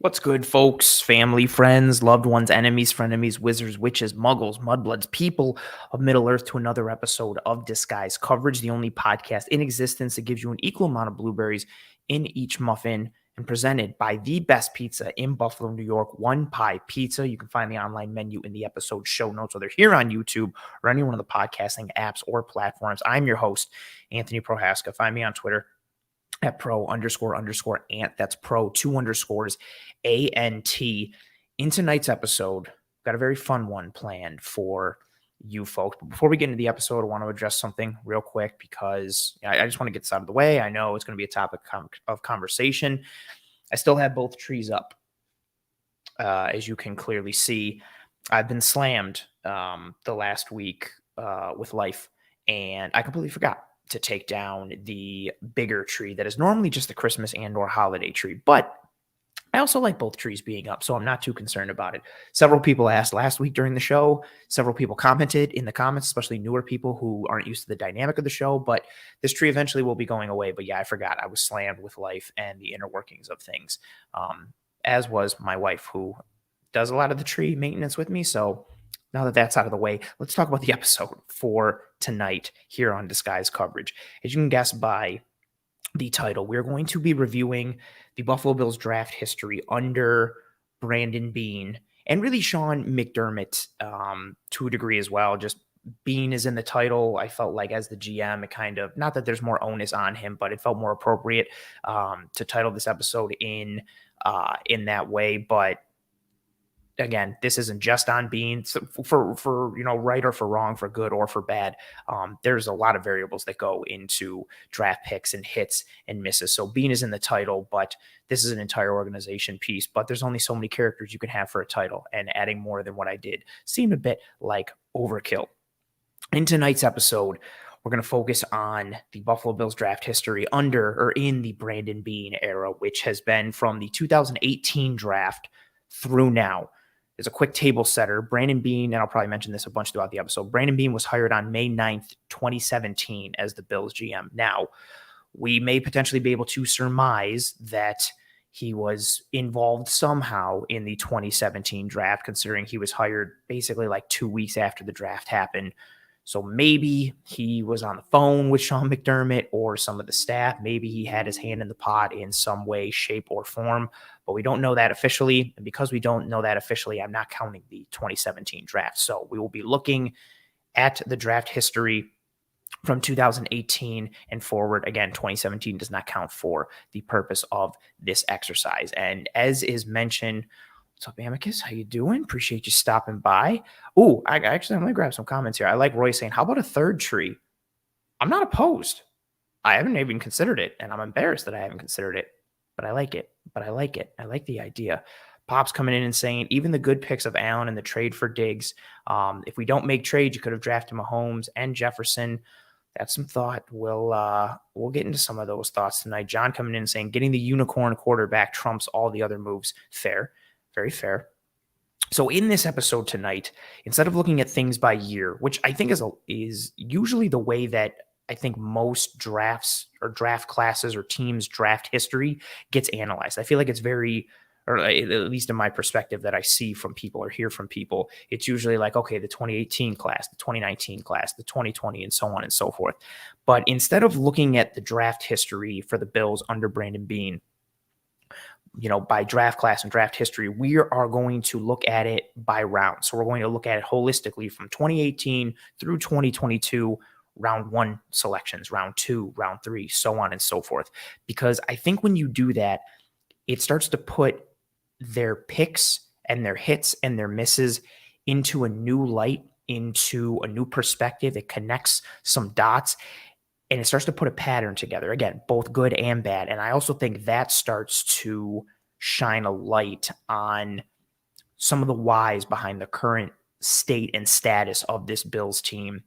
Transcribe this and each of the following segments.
What's good, folks, family, friends, loved ones, enemies, frenemies, wizards, witches, muggles, mudbloods, people of Middle Earth to another episode of Disguise Coverage, the only podcast in existence that gives you an equal amount of blueberries in each muffin and presented by the best pizza in Buffalo, New York, One Pie Pizza. You can find the online menu in the episode show notes, whether here on YouTube or any one of the podcasting apps or platforms. I'm your host, Anthony Prohaska. Find me on Twitter at pro__ant. That's pro two underscores ANT. In tonight's episode, got a very fun one planned for you folks. But before we get into the episode, I want to address something real quick because I just want to get this out of the way. I know it's going to be a topic of conversation. I still have both trees up. As you can clearly see, I've been slammed the last week with life, and I completely forgot to take down the bigger tree that is normally just the Christmas and or holiday tree. But I also like both trees being up, so I'm not too concerned about it. Several people asked last week during the show. Several people commented in the comments, especially newer people who aren't used to the dynamic of the show. But this tree eventually will be going away. But yeah, I forgot. I was slammed with life and the inner workings of things, as was my wife, who does a lot of the tree maintenance with me. So now that that's out of the way, let's talk about the episode for tonight here on Disguise Coverage. As you can guess by the title, we're going to be reviewing the Buffalo Bills draft history under Brandon Beane and really Sean McDermott to a degree as well. Just Beane is in the title. I felt like as the GM, it kind of, not that there's more onus on him, but it felt more appropriate to title this episode in that way. But again, this isn't just on Beane for right or for wrong, for good or for bad. There's a lot of variables that go into draft picks and hits and misses. So Beane is in the title, but this is an entire organization piece. But there's only so many characters you can have for a title, and adding more than what I did seemed a bit like overkill. In tonight's episode, we're going to focus on the Buffalo Bills draft history under or in the Brandon Beane era, which has been from the 2018 draft through now. As a quick table setter, Brandon Beane, and I'll probably mention this a bunch throughout the episode, Brandon Beane was hired on May 9th, 2017 as the Bills GM. Now, we may potentially be able to surmise that he was involved somehow in the 2017 draft, considering he was hired basically like 2 weeks after the draft happened. So maybe he was on the phone with Sean McDermott or some of the staff. Maybe he had his hand in the pot in some way, shape, or form, but we don't know that officially. And because we don't know that officially, I'm not counting the 2017 draft. So we will be looking at the draft history from 2018 and forward. Again, 2017 does not count for the purpose of this exercise. And as is mentioned, what's up, Amicus? How you doing? Appreciate you stopping by. Oh, I'm going to grab some comments here. I like Roy saying, how about a third tree? I'm not opposed. I haven't even considered it, and I'm embarrassed that I haven't considered it, but I like it. I like the idea. Pop's coming in and saying, even the good picks of Allen and the trade for Diggs. If we don't make trades, you could have drafted Mahomes and Jefferson. That's some thought. We'll get into some of those thoughts tonight. John coming in and saying, getting the unicorn quarterback trumps all the other moves. Fair. Very fair. So in this episode tonight, instead of looking at things by year, which I think is usually the way that I think most drafts or draft classes or teams' draft history gets analyzed. I feel like it's very, or at least in my perspective that I see from people or hear from people, it's usually like, okay, the 2018 class, the 2019 class, the 2020, and so on and so forth. But instead of looking at the draft history for the Bills under Brandon Beane, by draft class and draft history, we are going to look at it by round. So we're going to look at it holistically from 2018 through 2022, round one selections, round two, round three, so on and so forth. Because I think when you do that, it starts to put their picks and their hits and their misses into a new light, into a new perspective. It connects some dots. And it starts to put a pattern together, again, both good and bad. And I also think that starts to shine a light on some of the whys behind the current state and status of this Bills team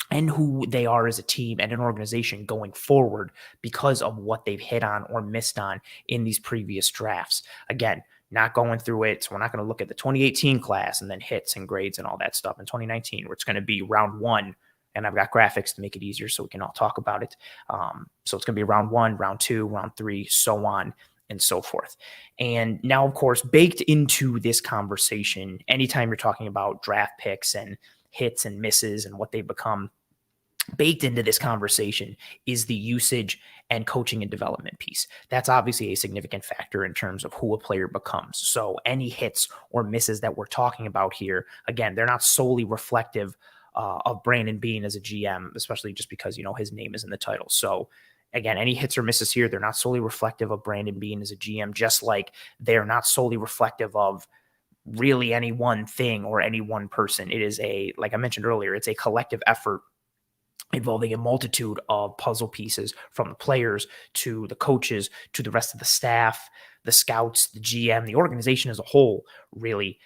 and who they are as a team and an organization going forward because of what they've hit on or missed on in these previous drafts. Again, not going through it. So we're not going to look at the 2018 class and then hits and grades and all that stuff in 2019, where it's going to be round one. And I've got graphics to make it easier so we can all talk about it. So it's going to be round one, round two, round three, so on and so forth. And now, of course, baked into this conversation, anytime you're talking about draft picks and hits and misses and what they become, baked into this conversation is the usage and coaching and development piece. That's obviously a significant factor in terms of who a player becomes. So any hits or misses that we're talking about here, again, they're not solely reflective of Brandon Beane as a GM, especially just because, his name is in the title. So again, any hits or misses here, they're not solely reflective of Brandon Beane as a GM, just like they're not solely reflective of really any one thing or any one person. It is like I mentioned earlier, it's a collective effort involving a multitude of puzzle pieces, from the players to the coaches to the rest of the staff, the scouts, the GM, the organization as a whole. Really,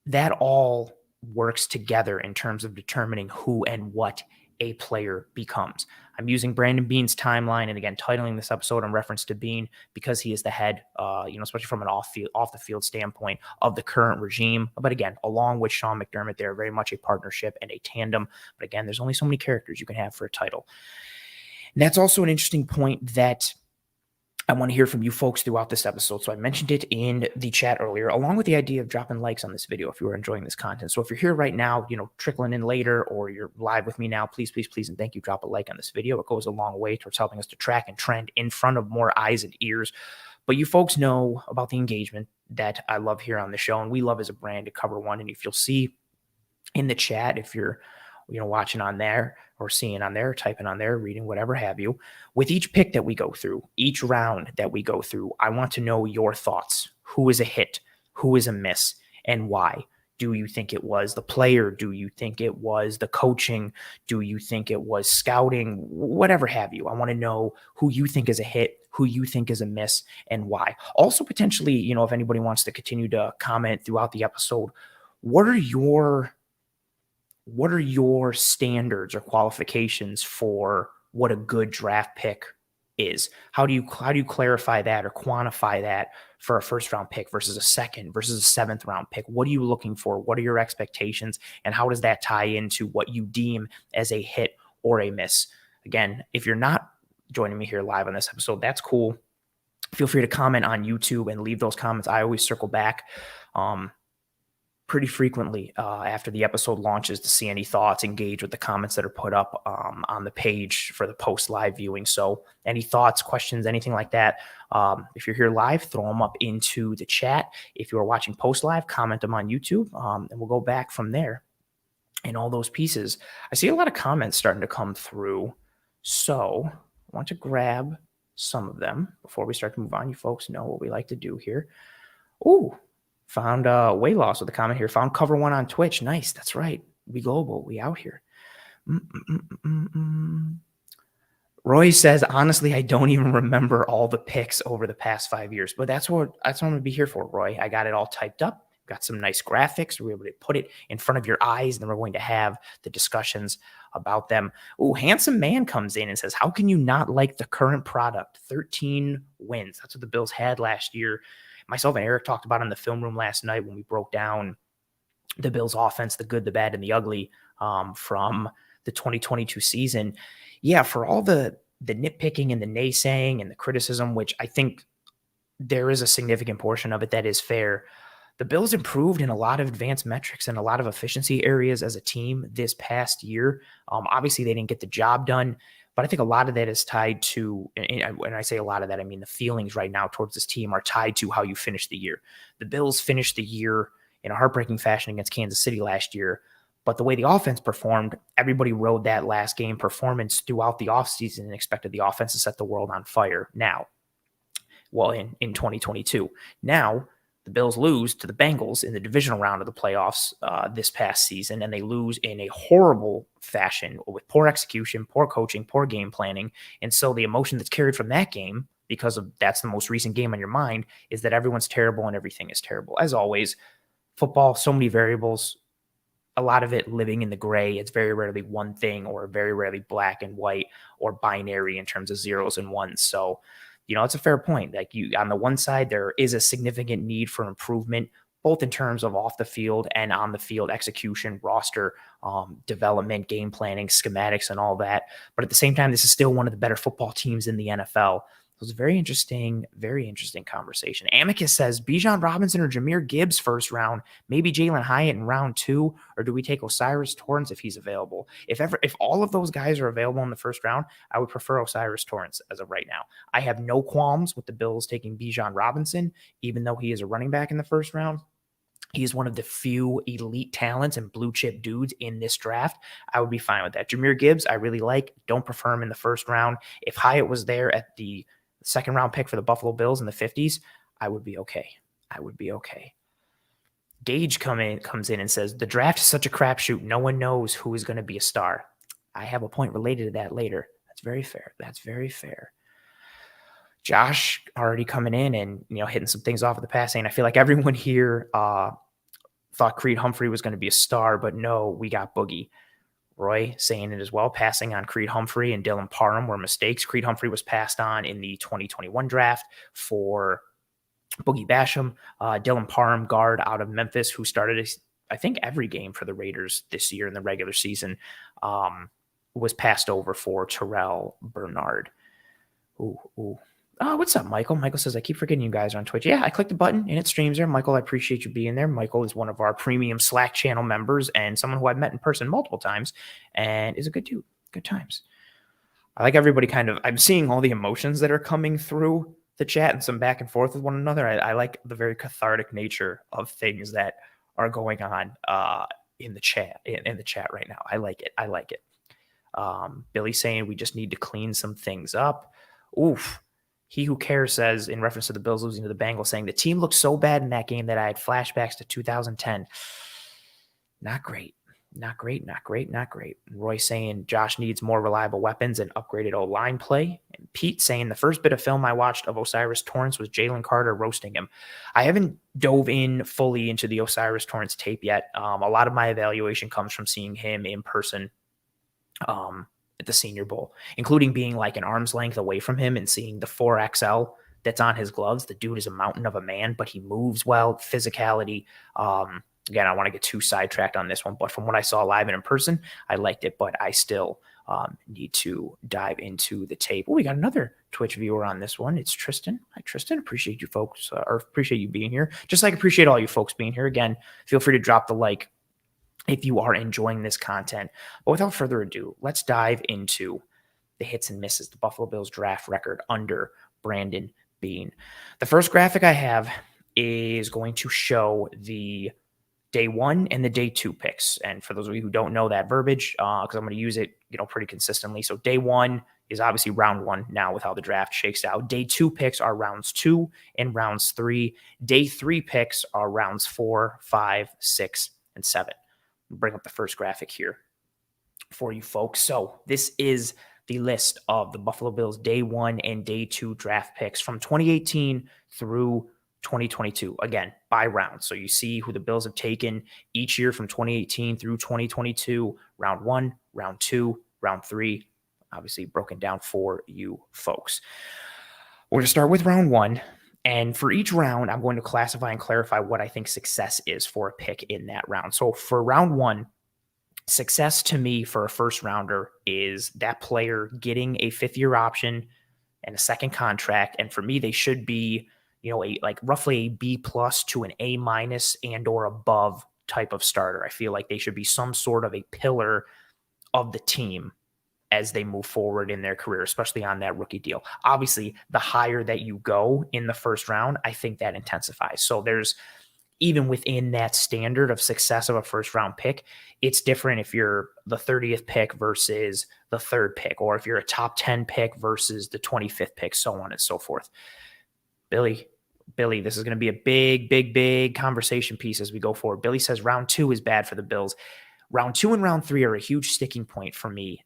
that all works together in terms of determining who and what a player becomes. I'm using Brandon Beane's timeline, and again, titling this episode in reference to Beane because he is the head, especially from an off the field standpoint of the current regime. But again, along with Sean McDermott, they're very much a partnership and a tandem. But again, there's only so many characters you can have for a title. And that's also an interesting point that I want to hear from you folks throughout this episode. So I mentioned it in the chat earlier, along with the idea of dropping likes on this video if you are enjoying this content. So if you're here right now, trickling in later, or you're live with me now, please, please, please, and thank you, drop a like on this video. It goes a long way towards helping us to track and trend in front of more eyes and ears. But you folks know about the engagement that I love here on the show, and we love as a brand to cover one. And if you'll see in the chat, if you're watching on there or seeing on there, typing on there, reading, whatever have you, with each pick that we go through, each round that we go through, I want to know your thoughts. Who is a hit? Who is a miss? And why? Do you think it was the player? Do you think it was the coaching? Do you think it was scouting? Whatever have you. I want to know who you think is a hit, who you think is a miss, and why. Also, potentially, if anybody wants to continue to comment throughout the episode, what are your standards or qualifications for what a good draft pick is? How do you clarify that or quantify that for a first round pick versus a second versus a seventh round pick? What are you looking for? What are your expectations? And how does that tie into what you deem as a hit or a miss? Again, if you're not joining me here live on this episode, that's cool. Feel free to comment on YouTube and leave those comments. I always circle back pretty frequently after the episode launches to see any thoughts, engage with the comments that are put up on the page for the post live viewing. So any thoughts, questions, anything like that, if you're here live, throw them up into the chat. If you are watching post live, comment them on YouTube, and we'll go back from there. And all those pieces, I see a lot of comments starting to come through. So I want to grab some of them before we start to move on. You folks know what we like to do here. Ooh. Found weight loss with a comment here. Found cover one on Twitch. Nice. That's right. We global. We out here. Roy says, honestly, I don't even remember all the picks over the past 5 years, but that's what I'm going to be here for, Roy. I got it all typed up. Got some nice graphics. We're able to put it in front of your eyes, and then we're going to have the discussions about them. Oh, Handsome Man comes in and says, how can you not like the current product? 13 wins. That's what the Bills had last year. Myself and Eric talked about it in the film room last night when we broke down the Bills offense, the good, the bad, and the ugly from the 2022 season. Yeah, for all the nitpicking and the naysaying and the criticism, which I think there is a significant portion of it that is fair, the Bills improved in a lot of advanced metrics and a lot of efficiency areas as a team this past year. Obviously, they didn't get the job done. But I think a lot of that is tied to, and when I say a lot of that, I mean the feelings right now towards this team are tied to how you finish the year. The Bills finished the year in a heartbreaking fashion against Kansas City last year, but the way the offense performed, everybody rode that last game performance throughout the offseason and expected the offense to set the world on fire now. Well, in 2022. Now, the Bills lose to the Bengals in the divisional round of the playoffs this past season, and they lose in a horrible fashion with poor execution, poor coaching, poor game planning. And so the emotion that's carried from that game, because of that's the most recent game on your mind, is that everyone's terrible and everything is terrible. As always, football, so many variables, a lot of it living in the gray. It's very rarely one thing, or very rarely black and white or binary in terms of zeros and ones. So it's a fair point. Like on the one side, there is a significant need for improvement, both in terms of off the field and on the field execution, roster development, game planning, schematics, and all that. But at the same time, this is still one of the better football teams in the NFL. was a very interesting conversation. Amicus says Bijan Robinson or Jahmyr Gibbs first round, maybe Jalen Hyatt in round 2, or do we take O'Cyrus Torrence if he's available? If all of those guys are available in the first round, I would prefer O'Cyrus Torrence as of right now. I have no qualms with the Bills taking Bijan Robinson, even though he is a running back in the first round. He is one of the few elite talents and blue chip dudes in this draft. I would be fine with that. Jahmyr Gibbs, I really like. Don't prefer him in the first round. If Hyatt was there at the second round pick for the Buffalo Bills in the 50s, I would be okay. Gage comes in and says, the draft is such a crapshoot. No one knows who is going to be a star. I have a point related to that later. That's very fair. Josh already coming in and, hitting some things off of the pass, saying, I feel like everyone here thought Creed Humphrey was going to be a star, but no, we got Boogie. Roy saying it as well, passing on Creed Humphrey and Dylan Parham were mistakes. Creed Humphrey was passed on in the 2021 draft for Boogie Basham. Dylan Parham, guard out of Memphis, who started, I think, every game for the Raiders this year in the regular season, was passed over for Terrell Bernard. Ooh. Oh, what's up, Michael? Michael says, I keep forgetting you guys are on Twitch. Yeah, I clicked the button and it streams there. Michael, I appreciate you being there. Michael is one of our premium Slack channel members and someone who I've met in person multiple times and is a good dude. Good times. I like everybody I'm seeing all the emotions that are coming through the chat and some back and forth with one another. I like the very cathartic nature of things that are going on in the chat right now. I like it. Billy saying we just need to clean some things up. Oof. He Who Cares says, in reference to the Bills losing to the Bengals, saying the team looked so bad in that game that I had flashbacks to 2010. Not great. Roy saying Josh needs more reliable weapons and upgraded O-line play. And Pete saying the first bit of film I watched of O'Cyrus Torrence was Jalen Carter roasting him. I haven't dove in fully into the O'Cyrus Torrence tape yet. A lot of my evaluation comes from seeing him in person at the Senior Bowl, including being like an arm's length away from him and seeing the 4XL that's on his gloves. The dude is a mountain of a man, but he moves well, physicality. Again, I don't want to get too sidetracked on this one, but from what I saw live and in person, I liked it, but I still need to dive into the tape. Oh, we got another Twitch viewer on this one. It's Tristan. Hi, Tristan. Appreciate you folks, or appreciate you being here. Just like appreciate all you folks being here. Again, feel free to drop the like if you are enjoying this content. But without further ado, let's dive into the hits and misses, the Buffalo Bills draft record under Brandon Beane. The first graphic I have is going to show the day 1 and the day 2 picks. And for those of you who don't know that verbiage, because I'm going to use it, pretty consistently. So day 1 is obviously round 1 now with how the draft shakes out. Day 2 picks are rounds 2 and rounds 3. Day 3 picks are rounds 4, 5, 6, and 7. Bring up the first graphic here for you folks. So this is the list of the Buffalo Bills day 1 and day 2 draft picks from 2018 through 2022. Again, by round. So you see who the Bills have taken each year from 2018 through 2022, round 1, round 2, round 3, obviously broken down for you folks. We're going to start with round 1. And for each round, I'm going to classify and clarify what I think success is for a pick in that round. So for round 1, success to me for a first rounder is that player getting a 5th-year option and a second contract. And for me, they should be, roughly a B+ to an A- and or above type of starter. I feel like they should be some sort of a pillar of the team as they move forward in their career, especially on that rookie deal. Obviously, the higher that you go in the first round, I think that intensifies. So there's, even within that standard of success of a first round pick, it's different if you're the 30th pick versus the 3rd pick, or if you're a top 10 pick versus the 25th pick, so on and so forth. Billy, this is going to be a big conversation piece as we go forward. Billy says round 2 is bad for the Bills. Round 2 and round 3 are a huge sticking point for me,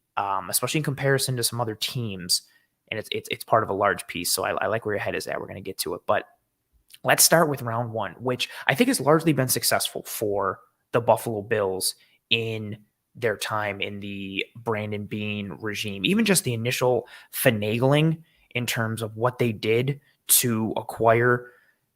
especially in comparison to some other teams. And it's part of a large piece. So I like where your head is at. We're going to get to it. But let's start with round 1, which I think has largely been successful for the Buffalo Bills in their time in the Brandon Beane regime. Even just the initial finagling in terms of what they did to acquire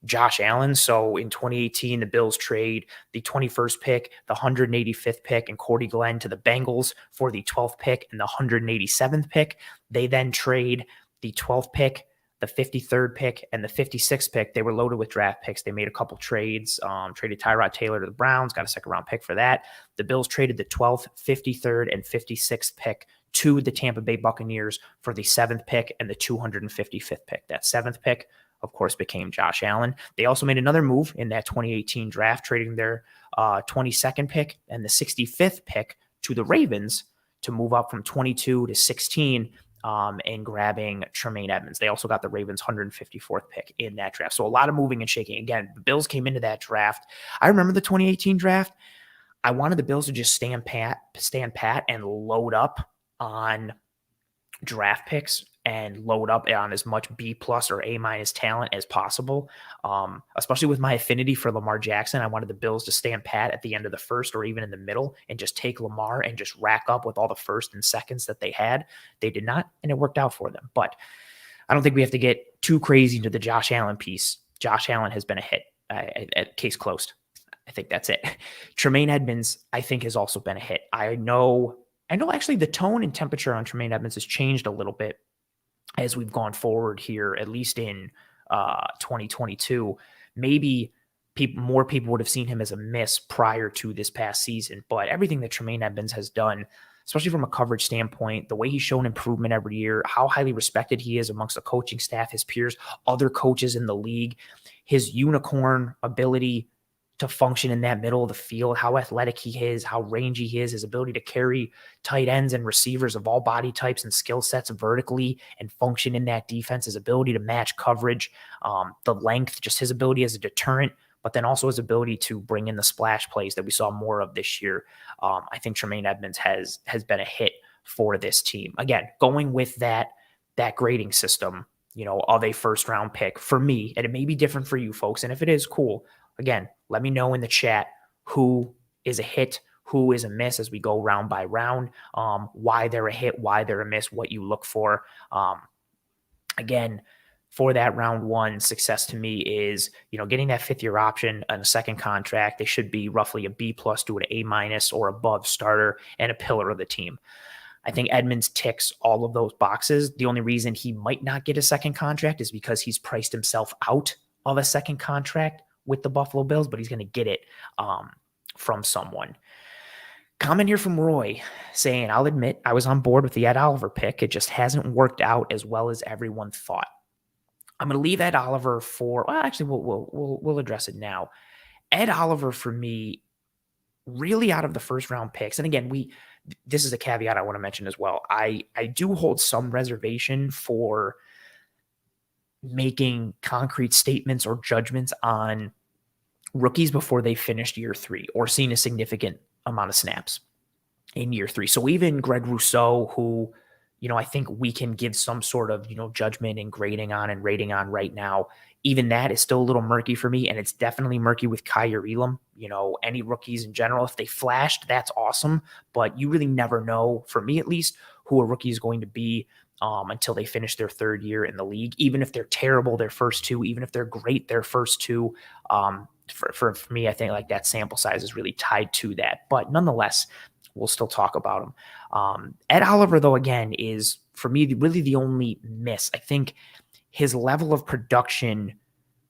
Josh Allen. So in 2018, the Bills trade the 21st pick, the 185th pick, and Cordy Glenn to the Bengals for the 12th pick and the 187th pick. They then trade the 12th pick, the 53rd pick and the 56th pick, they were loaded with draft picks. They made a couple trades, traded Tyrod Taylor to the Browns, got a second round pick for that. The Bills traded the 12th, 53rd, and 56th pick to the Tampa Bay Buccaneers for the 7th pick and the 255th pick. That 7th pick, of course, became Josh Allen. They also made another move in that 2018 draft, trading their 22nd pick and the 65th pick to the Ravens to move up from 22 to 16 and grabbing Tremaine Edmonds. They also got the Ravens' 154th pick in that draft. So a lot of moving and shaking. Again, the Bills came into that draft. I remember the 2018 draft. I wanted the Bills to just stand pat and load up on draft picks and load up on as much B+ or A- talent as possible. Especially with my affinity for Lamar Jackson, I wanted the Bills to stand pat at the end of the first or even in the middle and just take Lamar and just rack up with all the first and seconds that they had. They did not, and it worked out for them. But I don't think we have to get too crazy into the Josh Allen piece. Josh Allen has been a hit. Case closed. I think that's it. Tremaine Edmonds, I think, has also been a hit. I know actually the tone and temperature on Tremaine Edmonds has changed a little bit as we've gone forward here, at least in 2022. Maybe more people would have seen him as a miss prior to this past season, but everything that Tremaine Edmonds has done, especially from a coverage standpoint, the way he's shown improvement every year, how highly respected he is amongst the coaching staff, his peers, other coaches in the league, his unicorn ability to function in that middle of the field, how athletic he is, how rangy he is, his ability to carry tight ends and receivers of all body types and skill sets vertically and function in that defense, his ability to match coverage, the length, just his ability as a deterrent, but then also his ability to bring in the splash plays that we saw more of this year. I think Tremaine Edmonds has been a hit for this team. Again, going with that grading system, of a first round pick for me, and it may be different for you folks. And if it is, cool. Again, let me know in the chat who is a hit, who is a miss as we go round by round, why they're a hit, why they're a miss, what you look for. Again, for that round one, success to me is, getting that 5th-year option and a second contract. They should be roughly a B+ to an A- or above starter and a pillar of the team. I think Edmonds ticks all of those boxes. The only reason he might not get a second contract is because he's priced himself out of a second contract with the Buffalo Bills, but he's going to get it from someone. Comment here from Roy saying, I'll admit I was on board with the Ed Oliver pick. It just hasn't worked out as well as everyone thought. I'm going to leave Ed Oliver for, well, actually, we'll address it now. Ed Oliver, for me, really out of the first round picks. And again, this is a caveat I want to mention as well. I do hold some reservation for making concrete statements or judgments on rookies before they finished year 3 or seen a significant amount of snaps in year 3. So even Greg Rousseau, who, I think we can give some sort of, judgment and grading on and rating on right now, even that is still a little murky for me. And it's definitely murky with Kyer Elam. Any rookies in general, if they flashed, that's awesome. But you really never know, for me at least, who a rookie is going to be until they finish their 3rd year in the league. Even if they're terrible their first 2, even if they're great their first 2, for me, I think like that sample size is really tied to that. But nonetheless, we'll still talk about him. Ed Oliver, though, again, is, for me, really the only miss. I think his level of production,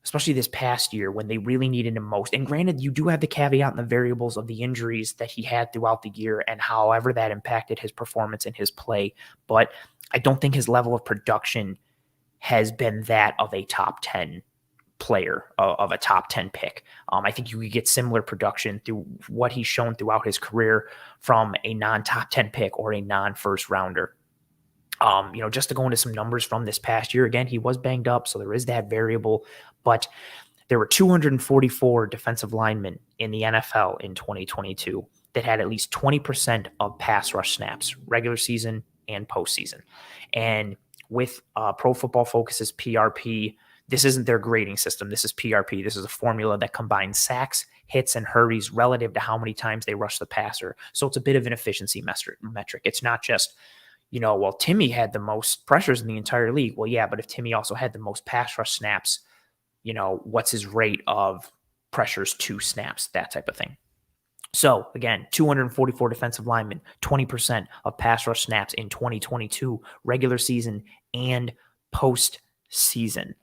especially this past year when they really needed him most, and granted, you do have the caveat and the variables of the injuries that he had throughout the year and however that impacted his performance and his play, but I don't think his level of production has been that of a top 10 player, of a top 10 pick. I think you could get similar production through what he's shown throughout his career from a non-top 10 pick or a non-first rounder. Just to go into some numbers from this past year, again, he was banged up, so there is that variable, but there were 244 defensive linemen in the NFL in 2022 that had at least 20% of pass rush snaps, regular season and postseason. And with Pro Football Focus's PRP, this isn't their grading system. This is PRP. This is a formula that combines sacks, hits, and hurries relative to how many times they rush the passer. So it's a bit of an efficiency metric. It's not just, well, Timmy had the most pressures in the entire league. Well, yeah, but if Timmy also had the most pass rush snaps, what's his rate of pressures to snaps, that type of thing. So again, 244 defensive linemen, 20% of pass rush snaps in 2022, regular season and post season.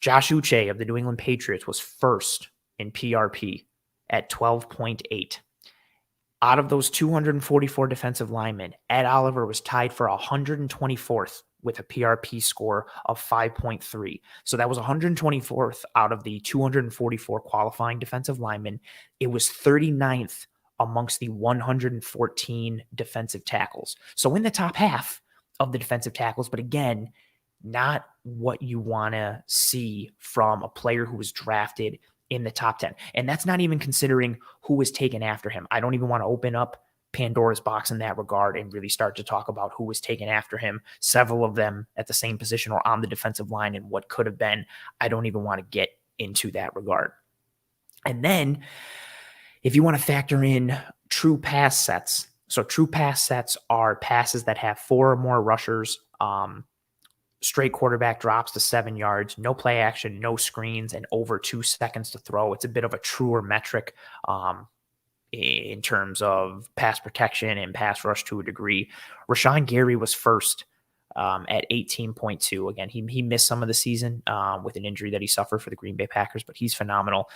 Josh Uche of the New England Patriots was first in PRP at 12.8. Out of those 244 defensive linemen, Ed Oliver was tied for 124th with a PRP score of 5.3. So that was 124th out of the 244 qualifying defensive linemen. It was 39th amongst the 114 defensive tackles. So in the top half of the defensive tackles, but again, not what you want to see from a player who was drafted in the top 10. And that's not even considering who was taken after him. I don't even want to open up Pandora's box in that regard and really start to talk about who was taken after him. Several of them at the same position or on the defensive line and what could have been. I don't even want to get into that regard. And then if you want to factor in true pass sets, so true pass sets are passes that have 4 or more rushers, straight quarterback drops to 7 yards, no play action, no screens, and over 2 seconds to throw. It's a bit of a truer metric in terms of pass protection and pass rush to a degree. Rashawn Gary was first at 18.2. Again, he missed some of the season with an injury that he suffered for the Green Bay Packers, but he's phenomenal.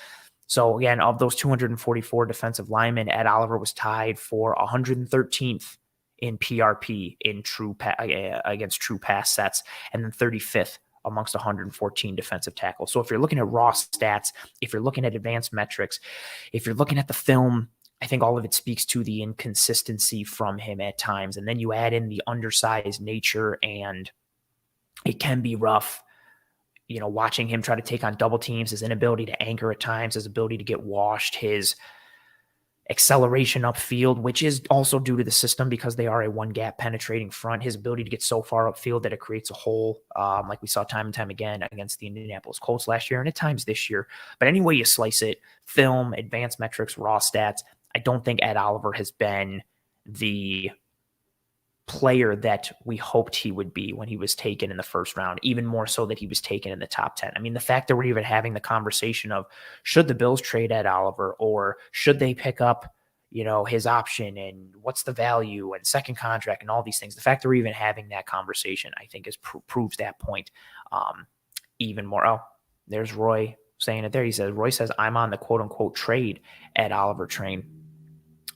So again, of those 244 defensive linemen, Ed Oliver was tied for 113th in PRP in against true pass sets, and then 35th amongst 114 defensive tackles. So if you're looking at raw stats, if you're looking at advanced metrics, if you're looking at the film, I think all of it speaks to the inconsistency from him at times. And then you add in the undersized nature, and it can be rough, watching him try to take on double teams, his inability to anchor at times, his ability to get washed, his acceleration upfield, which is also due to the system because they are a one gap penetrating front, his ability to get so far upfield that it creates a hole, like we saw time and time again against the Indianapolis Colts last year and at times this year. But any way you slice it, film, advanced metrics, raw stats, I don't think Ed Oliver has been the player that we hoped he would be when he was taken in the first round, even more so that he was taken in the top 10. I mean, the fact that we're even having the conversation of should the Bills trade Ed Oliver or should they pick up, his option and what's the value and second contract and all these things. The fact that we're even having that conversation, I think, proves that point even more. Oh, there's Roy saying it there. Roy says, I'm on the quote unquote trade Ed Oliver train.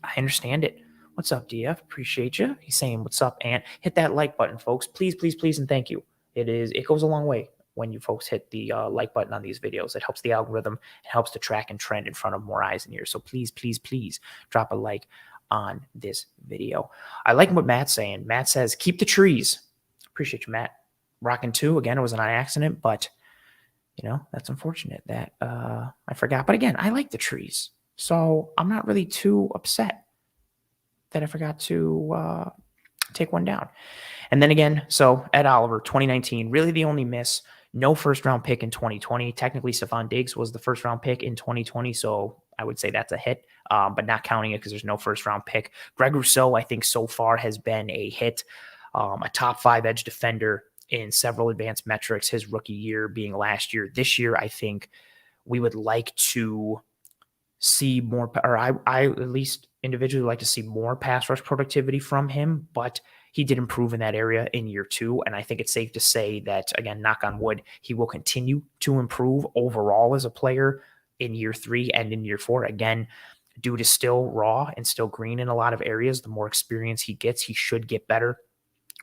I understand it. What's up, DF? Appreciate you. He's saying, what's up, Ant? Hit that like button, folks. Please, please, please, and thank you. It goes a long way when you folks hit the like button on these videos. It helps the algorithm. It helps to track and trend in front of more eyes and ears. So please, please, please drop a like on this video. I like what Matt's saying. Matt says, keep the trees. Appreciate you, Matt. Rocking 2. Again, it was an accident, but, that's unfortunate that I forgot. But again, I like the trees. So I'm not really too upset that I forgot to take one down. And then again, so Ed Oliver, 2019, really the only miss. No first-round pick in 2020. Technically, Stephon Diggs was the first-round pick in 2020, so I would say that's a hit, but not counting it because there's no first-round pick. Greg Rousseau, I think, so far has been a hit, a top 5 edge defender in several advanced metrics, his rookie year being last year. This year, I think we would like to see more, or I at least individually like to see more pass rush productivity from him, but he did improve in that area in year 2. And I think it's safe to say that, again, knock on wood, he will continue to improve overall as a player in year 3 and in year 4. Again, dude is still raw and still green in a lot of areas. The more experience he gets, he should get better.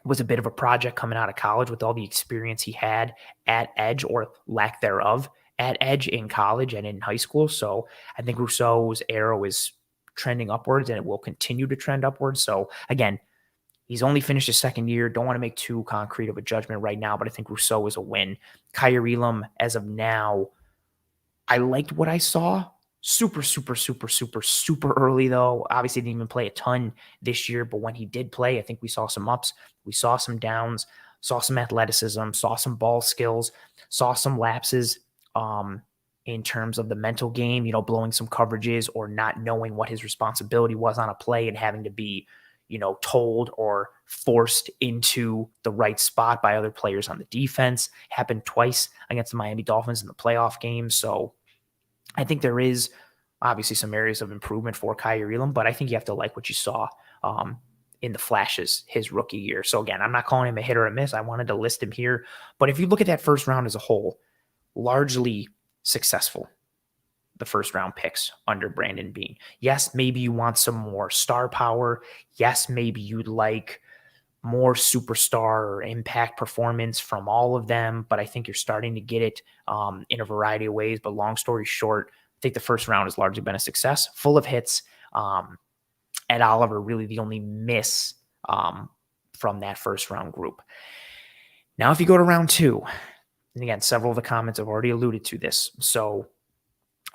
Was a bit of a project coming out of college with all the experience he had at edge or lack thereof at edge in college and in high school. So I think Rousseau's arrow is trending upwards and it will continue to trend upwards. So again, he's only finished his second year. Don't want to make too concrete of a judgment right now, but I think Rousseau is a win. Kyer Elam, as of now, I liked what I saw. Super, super, super, super, super early, though. Obviously, didn't even play a ton this year, but when he did play, I think we saw some ups. We saw some downs, saw some athleticism, saw some ball skills, saw some lapses in terms of the mental game, blowing some coverages or not knowing what his responsibility was on a play and having to be, told or forced into the right spot by other players on the defense. Happened twice against the Miami Dolphins in the playoff game. So I think there is obviously some areas of improvement for Kyer Elam, but I think you have to like what you saw in the flashes his rookie year. So again, I'm not calling him a hit or a miss. I wanted to list him here. But if you look at that first round as a whole, largely successful, the first round picks under Brandon Beane. Yes, maybe you want some more star power. Yes, maybe you'd like more superstar or impact performance from all of them, but I think you're starting to get it in a variety of ways. But long story short, I think the first round has largely been a success, full of hits. Ed Oliver, really the only miss from that first round group. Now, if you go to round 2, and again, several of the comments have already alluded to this. So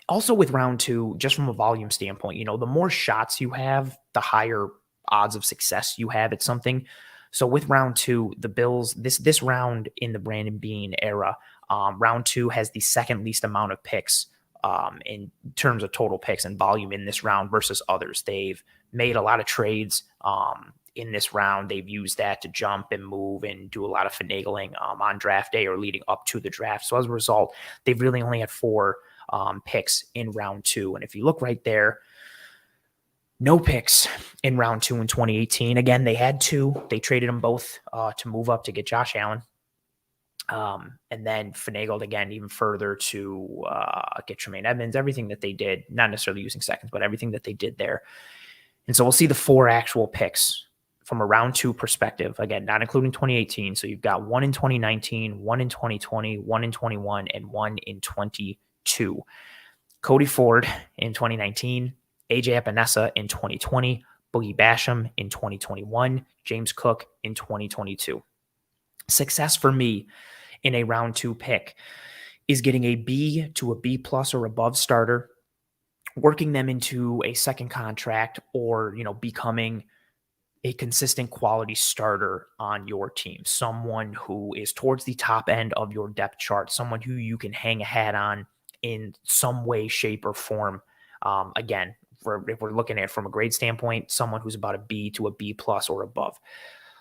also with round 2, just from a volume standpoint, the more shots you have, the higher odds of success you have at something. So with round 2, the Bills, this round in the Brandon Beane era, round 2 has the second least amount of picks in terms of total picks and volume in this round versus others. They've made a lot of trades in this round. They've used that to jump and move and do a lot of finagling on draft day or leading up to the draft. So as a result, they've really only had 4 picks in round 2. And if you look right there, no picks in round 2 in 2018. Again, they had 2. They traded them both to move up to get Josh Allen. And then finagled again even further to get Tremaine Edmonds, everything that they did, not necessarily using seconds, but everything that they did there. And so we'll see the 4 actual picks from a round 2 perspective, again, not including 2018. So you've got 1 in 2019, 1 in 2020, 1 in 21, and 1 in 22. Cody Ford in 2019, AJ Epinesa in 2020, Boogie Basham in 2021, James Cook in 2022. Success for me in a round 2 pick is getting a B to a B plus or above starter, working them into a second contract, or, becoming a consistent quality starter on your team, someone who is towards the top end of your depth chart, someone who you can hang a hat on in some way, shape, or form. Again, if we're looking at it from a grade standpoint, someone who's about a B to a B plus or above.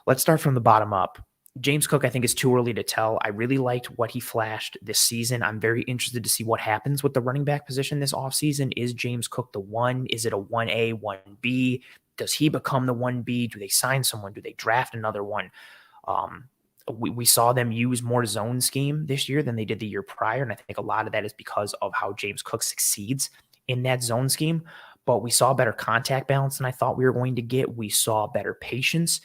Let's start from the bottom up. James Cook, I think, is too early to tell. I really liked what he flashed this season. I'm very interested to see what happens with the running back position this offseason. Is James Cook the one? Is it a 1A, 1B? Does he become the 1B? Do they sign someone? Do they draft another one? We saw them use more zone scheme this year than they did the year prior, and I think a lot of that is because of how James Cook succeeds in that zone scheme. But we saw better contact balance than I thought we were going to get. We saw better patience.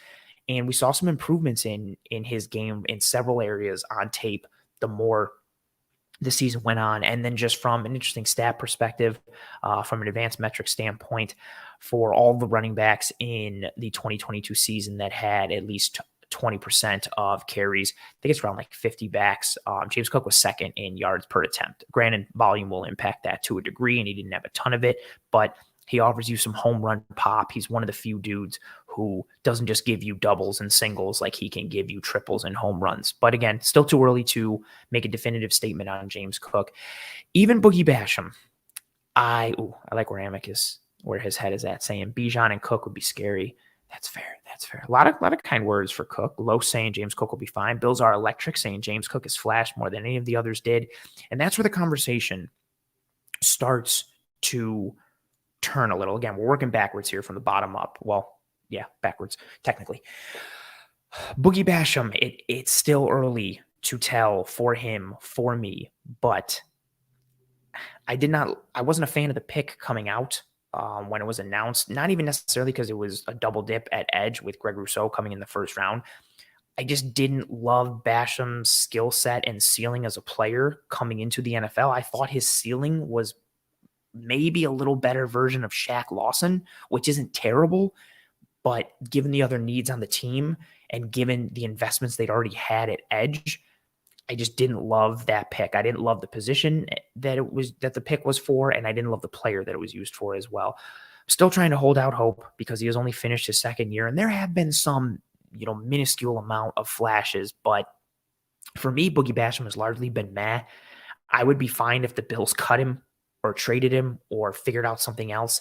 And we saw some improvements in his game in several areas on tape the more the season went on. And then just from an interesting stat perspective, from an advanced metric standpoint, for all the running backs in the 2022 season that had at least 20% of carries, I think it's around like 50 backs. James Cook was second in yards per attempt. Granted, volume will impact that to a degree, and he didn't have a ton of it, but he offers you some home run pop. He's one of the few dudes who doesn't just give you doubles and singles, like he can give you triples and home runs. But again, still too early to make a definitive statement on James Cook. Even Boogie Basham, I like where his head is at, saying Bijan and Cook would be scary. That's fair. A lot of kind words for Cook. Low saying James Cook will be fine. Bills are electric, saying James Cook has flashed more than any of the others did. And that's where the conversation starts to turn a little. Again, we're working backwards here from the bottom up. Well, yeah, backwards, technically. Boogie Basham, it's still early to tell for him, for me, but I wasn't a fan of the pick coming out when it was announced, not even necessarily because it was a double dip at edge with Greg Rousseau coming in the first round. I just didn't love Basham's skill set and ceiling as a player coming into the NFL. I thought his ceiling was maybe a little better version of Shaq Lawson, which isn't terrible, but given the other needs on the team and given the investments they'd already had at edge, I just didn't love that pick. I didn't love the position that the pick was for, and I didn't love the player that it was used for as well. I'm still trying to hold out hope because he has only finished his second year, and there have been some, minuscule amount of flashes, but for me, Boogie Basham has largely been meh. I would be fine if the Bills cut him or traded him or figured out something else.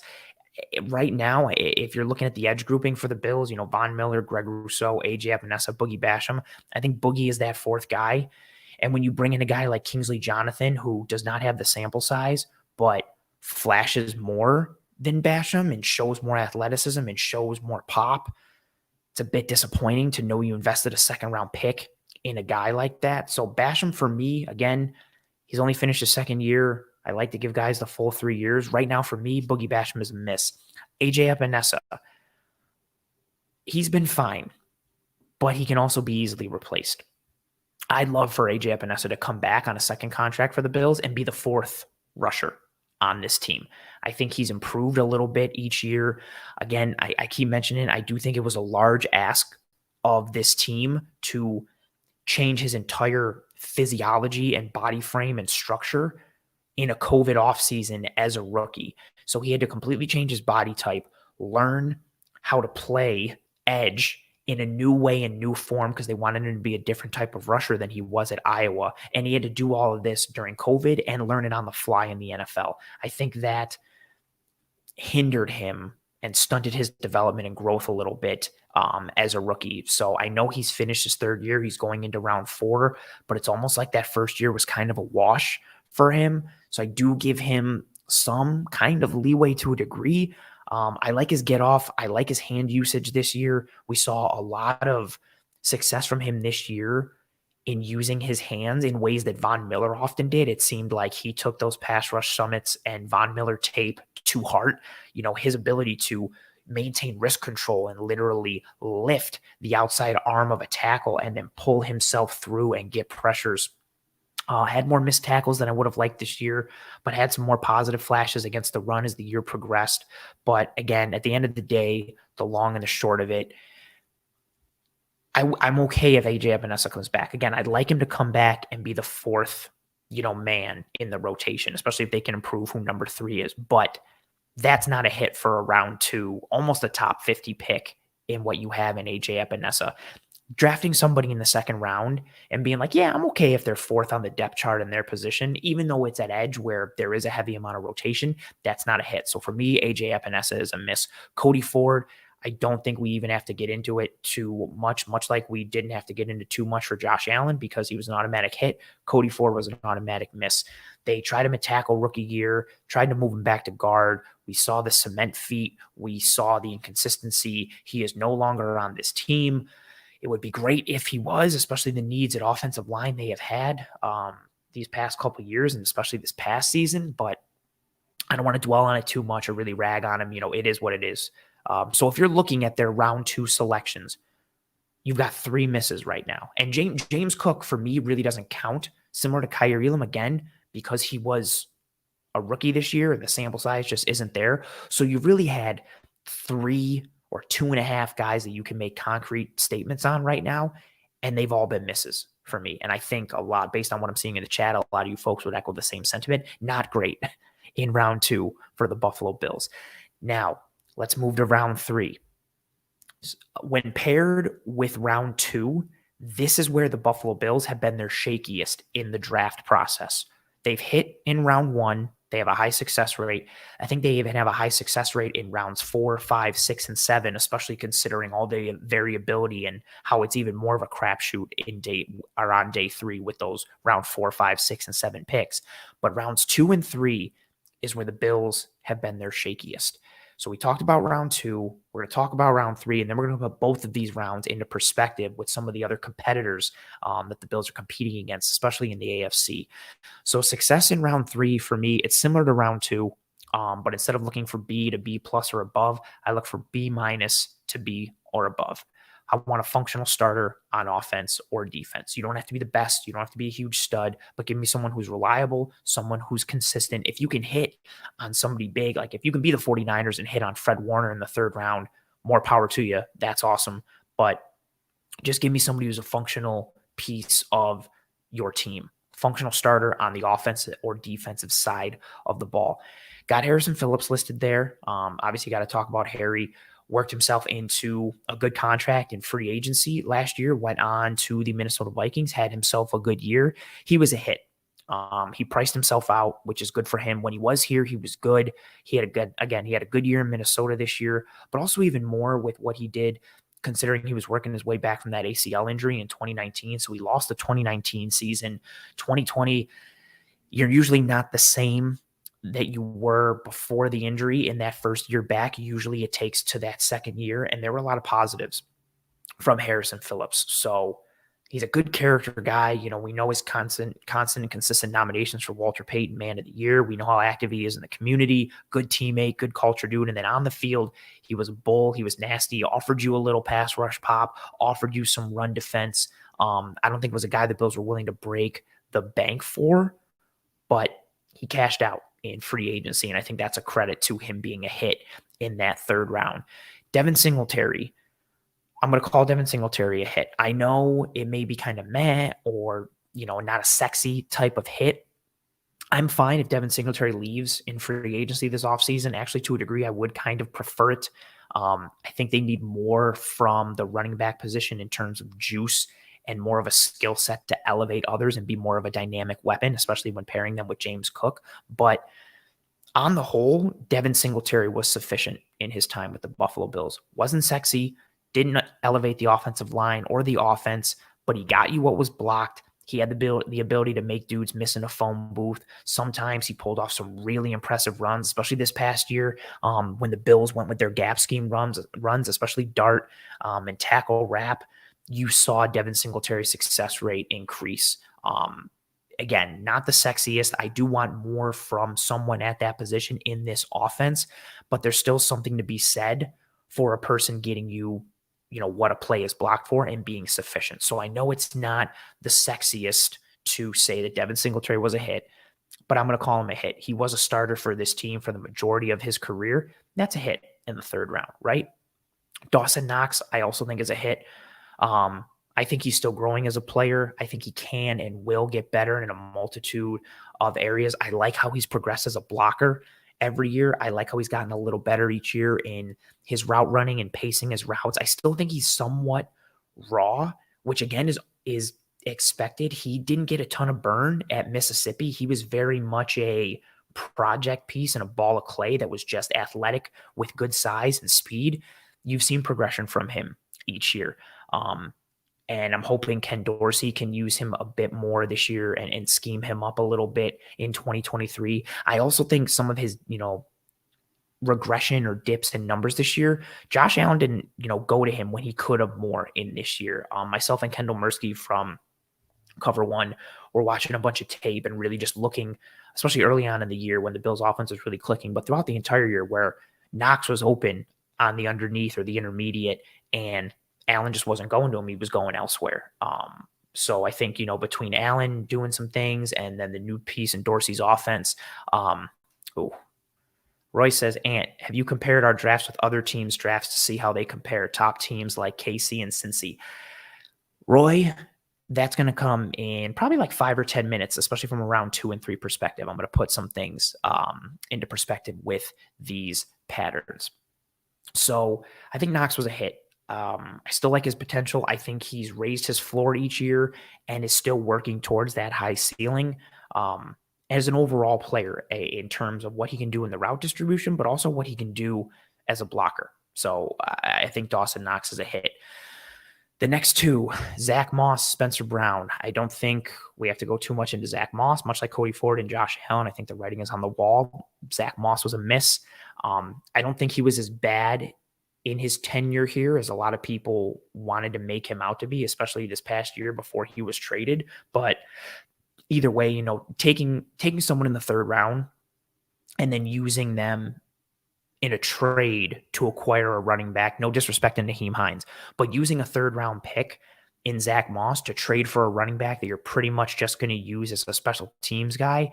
Right now, if you're looking at the edge grouping for the Bills, Von Miller, Greg Rousseau, AJ Epinesa, Boogie Basham, I think Boogie is that fourth guy. And when you bring in a guy like Kingsley Jonathan, who does not have the sample size, but flashes more than Basham and shows more athleticism and shows more pop, it's a bit disappointing to know you invested a second-round pick in a guy like that. So Basham, for me, again, he's only finished his second year. I like to give guys the full 3 years. Right now, for me, Boogie Basham is a miss. AJ Epinesa, he's been fine, but he can also be easily replaced. I'd love for AJ Epinesa to come back on a second contract for the Bills and be the fourth rusher on this team. I think he's improved a little bit each year. Again, I keep mentioning it. I do think it was a large ask of this team to change his entire physiology and body frame and structure in a COVID offseason as a rookie. So he had to completely change his body type, learn how to play edge in a new way and new form because they wanted him to be a different type of rusher than he was at Iowa. And he had to do all of this during COVID and learn it on the fly in the NFL. I think that hindered him and stunted his development and growth a little bit as a rookie. So I know he's finished his third year. He's going into round 4, but it's almost like that first year was kind of a wash for him. So I do give him some kind of leeway to a degree. I like his get off. I like his hand usage this year. We saw a lot of success from him this year in using his hands in ways that Von Miller often did. It seemed like he took those pass rush summits and Von Miller tape to heart. You know, his ability to maintain wrist control and literally lift the outside arm of a tackle and then pull himself through and get pressures. Had more missed tackles than I would have liked this year, but had some more positive flashes against the run as the year progressed. But again, at the end of the day, the long and the short of it, I'm okay if AJ Epinesa comes back. Again, I'd like him to come back and be the fourth, man in the rotation, especially if they can improve who number 3 is. But that's not a hit for a round 2, almost a top 50 pick in what you have in AJ Epinesa. Drafting somebody in the second round and being like, yeah, I'm okay if they're fourth on the depth chart in their position, even though it's at edge where there is a heavy amount of rotation, that's not a hit. So for me, AJ Epinesa is a miss. Cody Ford, I don't think we even have to get into it too much like we didn't have to get into too much for Josh Allen because he was an automatic hit. Cody Ford was an automatic miss. They tried him at tackle rookie year, tried to move him back to guard. We saw the cement feet. We saw the inconsistency. He is no longer on this team. It would be great if he was, especially the needs at offensive line they have had these past couple of years and especially this past season. But I don't want to dwell on it too much or really rag on him. It is what it is. So if you're looking at their round 2 selections, you've got 3 misses right now. And James Cook, for me, really doesn't count, similar to Kaiir Elam, again, because he was a rookie this year and the sample size just isn't there. So you really had 3 or 2.5 guys that you can make concrete statements on right now, and they've all been misses for me. And I think a lot, based on what I'm seeing in the chat, a lot of you folks would echo the same sentiment. Not great in round 2 for the Buffalo Bills. Now, let's move to round 3. When paired with round 2, this is where the Buffalo Bills have been their shakiest in the draft process. They've hit in round 1. They have a high success rate. I think they even have a high success rate in rounds 4, 5, 6, and 7, especially considering all the variability and how it's even more of a crapshoot on day 3 with those round 4, 5, 6, and 7 picks. But rounds 2 and 3 is where the Bills have been their shakiest. So we talked about round 2. We're going to talk about round 3, and then we're going to put both of these rounds into perspective with some of the other competitors that the Bills are competing against, especially in the AFC. So success in round 3 for me, it's similar to round 2, but instead of looking for B to B plus or above, I look for B minus to B or above. I want a functional starter on offense or defense. You don't have to be the best. You don't have to be a huge stud, but give me someone who's reliable, someone who's consistent. If you can hit on somebody big, like if you can be the 49ers and hit on Fred Warner in the 3rd round, more power to you. That's awesome. But just give me somebody who's a functional piece of your team. Functional starter on the offensive or defensive side of the ball. Got Harrison Phillips listed there. Obviously, got to talk about Harry. Worked himself into a good contract in free agency last year, went on to the Minnesota Vikings, had himself a good year. He was a hit. He priced himself out, which is good for him. When he was here, he was good. He had a good year in Minnesota this year, but also even more with what he did, considering he was working his way back from that ACL injury in 2019. So he lost the 2019 season. 2020, you're usually not the same that you were before the injury in that first year back. Usually it takes to that second year, and there were a lot of positives from Harrison Phillips. So he's a good character guy. We know his constant and consistent nominations for Walter Payton Man of the Year. We know how active he is in the community, good teammate, good culture dude. And then on the field, he was a bull. He was nasty, offered you a little pass rush pop, offered you some run defense. I don't think it was a guy the Bills were willing to break the bank for, but he cashed out in free agency. And I think that's a credit to him being a hit in that third round. Devin Singletary. I'm going to call Devin Singletary a hit. I know it may be kind of meh or, not a sexy type of hit. I'm fine if Devin Singletary leaves in free agency this offseason. Actually, to a degree, I would kind of prefer it. I think they need more from the running back position in terms of juice and more of a skill set to elevate others and be more of a dynamic weapon, especially when pairing them with James Cook. But on the whole, Devin Singletary was sufficient in his time with the Buffalo Bills. Wasn't sexy, didn't elevate the offensive line or the offense, but he got you what was blocked. He had the ability to make dudes miss in a phone booth. Sometimes he pulled off some really impressive runs, especially this past year when the Bills went with their gap scheme runs, especially dart and tackle wrap. You saw Devin Singletary's success rate increase. Again, not the sexiest. I do want more from someone at that position in this offense, but there's still something to be said for a person getting you, what a play is blocked for and being sufficient. So I know it's not the sexiest to say that Devin Singletary was a hit, but I'm going to call him a hit. He was a starter for this team for the majority of his career. That's a hit in the third round, right? Dawson Knox, I also think is a hit. I think he's still growing as a player. I think he can and will get better in a multitude of areas. I like how he's progressed as a blocker every year. I like how he's gotten a little better each year in his route running and pacing his routes. I still think he's somewhat raw, which again is expected. He didn't get a ton of burn at Mississippi. He was very much a project piece and a ball of clay that was just athletic with good size and speed. You've seen progression from him each year. And I'm hoping Ken Dorsey can use him a bit more this year and scheme him up a little bit in 2023. I also think some of his, regression or dips in numbers this year, Josh Allen didn't, go to him when he could have more in this year. Myself and Kendall Mursky from Cover One were watching a bunch of tape and really just looking, especially early on in the year when the Bills offense was really clicking, but throughout the entire year where Knox was open on the underneath or the intermediate and Allen just wasn't going to him. He was going elsewhere. So I think, between Allen doing some things and then the new piece in Dorsey's offense. Roy says, Ant, have you compared our drafts with other teams' drafts to see how they compare top teams like KC and Cincy? Roy, that's going to come in probably like 5 or 10 minutes, especially from a round 2 and 3 perspective. I'm going to put some things into perspective with these patterns. So I think Knox was a hit. I still like his potential. I think he's raised his floor each year and is still working towards that high ceiling as an overall player in terms of what he can do in the route distribution, but also what he can do as a blocker. So I think Dawson Knox is a hit. The next two, Zach Moss, Spencer Brown. I don't think we have to go too much into Zach Moss, much like Cody Ford and Josh Allen. I think the writing is on the wall. Zach Moss was a miss. I don't think he was as bad in his tenure here as a lot of people wanted to make him out to be, especially this past year before he was traded. But either way, taking someone in the third round and then using them in a trade to acquire a running back, no disrespect to Naheem Hines, but using a third round pick in Zach Moss to trade for a running back that you're pretty much just going to use as a special teams guy,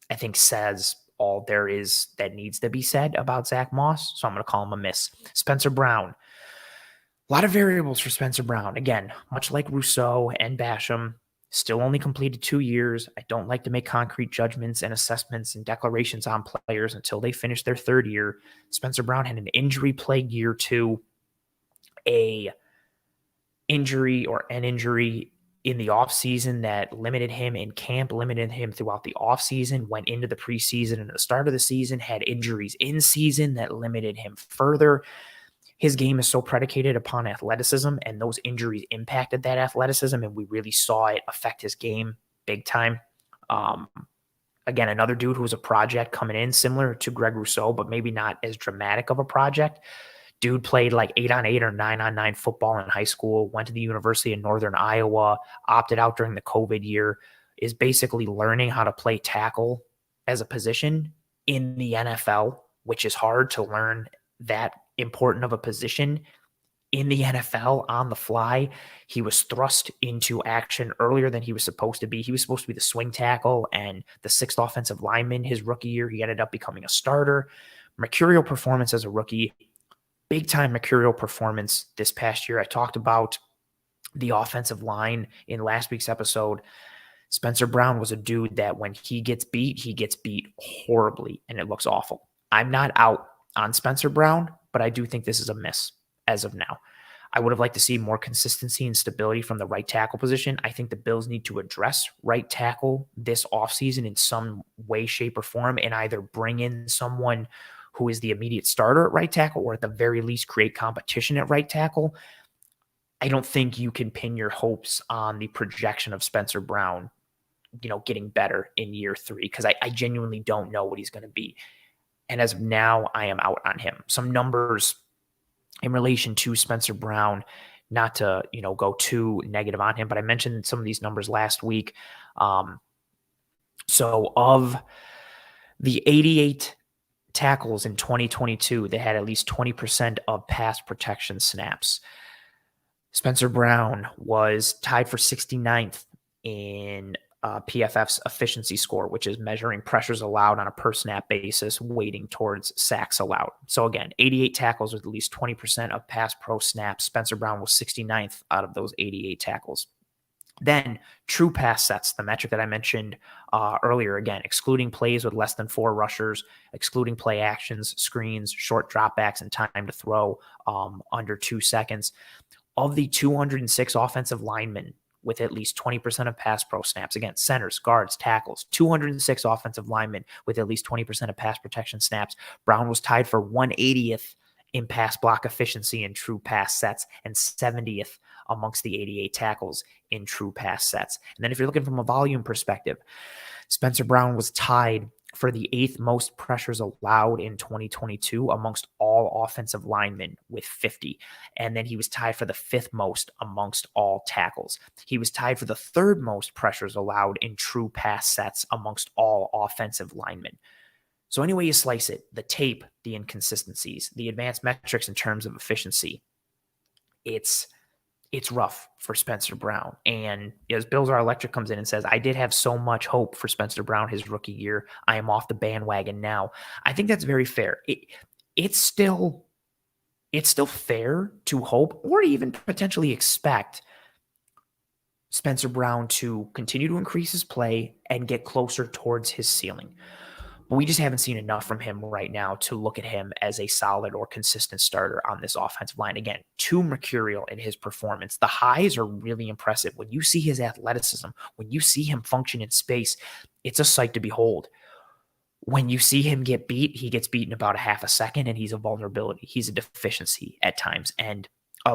I think says all there is that needs to be said about Zach Moss. So I'm going to call him a miss. Spencer Brown. A lot of variables for Spencer Brown. Again, much like Rousseau and Basham, still only completed 2 years. I don't like to make concrete judgments and assessments and declarations on players until they finish their third year. Spencer Brown had an injury-plagued year 2, an injury in the offseason that limited him in camp, limited him throughout the offseason, went into the preseason and the start of the season, had injuries in season that limited him further. His game is so predicated upon athleticism, and those injuries impacted that athleticism, and we really saw it affect his game big time. Again, another dude who was a project coming in, similar to Greg Rousseau, but maybe not as dramatic of a project. Dude played like 8-on-8 or 9-on-9 football in high school, went to the University of Northern Iowa, opted out during the COVID year, is basically learning how to play tackle as a position in the NFL, which is hard to learn that important of a position in the NFL on the fly. He was thrust into action earlier than he was supposed to be. He was supposed to be the swing tackle and the sixth offensive lineman his rookie year. He ended up becoming a starter. Mercurial performance as a rookie, big time mercurial performance this past year. I talked about the offensive line in last week's episode. Spencer Brown was a dude that when he gets beat horribly, and it looks awful. I'm not out on Spencer Brown, but I do think this is a miss as of now. I would have liked to see more consistency and stability from the right tackle position. I think the Bills need to address right tackle this offseason in some way, shape, or form, and either bring in someone who is the immediate starter at right tackle, or at the very least create competition at right tackle. I don't think you can pin your hopes on the projection of Spencer Brown, getting better in year 3, because I genuinely don't know what he's going to be. And as of now, I am out on him. Some numbers in relation to Spencer Brown, not to, go too negative on him, but I mentioned some of these numbers last week. So of the 88 tackles in 2022, they had at least 20% of pass protection snaps. Spencer Brown was tied for 69th in PFF's efficiency score, which is measuring pressures allowed on a per snap basis, weighting towards sacks allowed. So again, 88 tackles with at least 20% of pass pro snaps. Spencer Brown was 69th out of those 88 tackles. Then true pass sets, the metric that I mentioned earlier, again, excluding plays with less than 4 rushers, excluding play actions, screens, short dropbacks, and time to throw under 2 seconds. Of the 206 offensive linemen with at least 20% of pass pro snaps, again, centers, guards, tackles, 206 offensive linemen with at least 20% of pass protection snaps, Brown was tied for 180th in pass block efficiency in true pass sets and 70th amongst the 88 tackles in true pass sets. And then if you're looking from a volume perspective, Spencer Brown was tied for the 8th most pressures allowed in 2022 amongst all offensive linemen with 50. And then he was tied for the 5th most amongst all tackles. He was tied for the 3rd most pressures allowed in true pass sets amongst all offensive linemen. So any way you slice it, the tape, the inconsistencies, the advanced metrics in terms of efficiency, it's rough for Spencer Brown. And as Bills Are Electric comes in and says, I did have so much hope for Spencer Brown his rookie year. I am off the bandwagon now. I think that's very fair. It's still fair to hope or even potentially expect Spencer Brown to continue to increase his play and get closer towards his ceiling. But we just haven't seen enough from him right now to look at him as a solid or consistent starter on this offensive line. Again, too mercurial in his performance. The highs are really impressive. When you see his athleticism, when you see him function in space, it's a sight to behold. When you see him get beat, he gets beat in about a half a second, and he's a vulnerability. He's a deficiency at times, and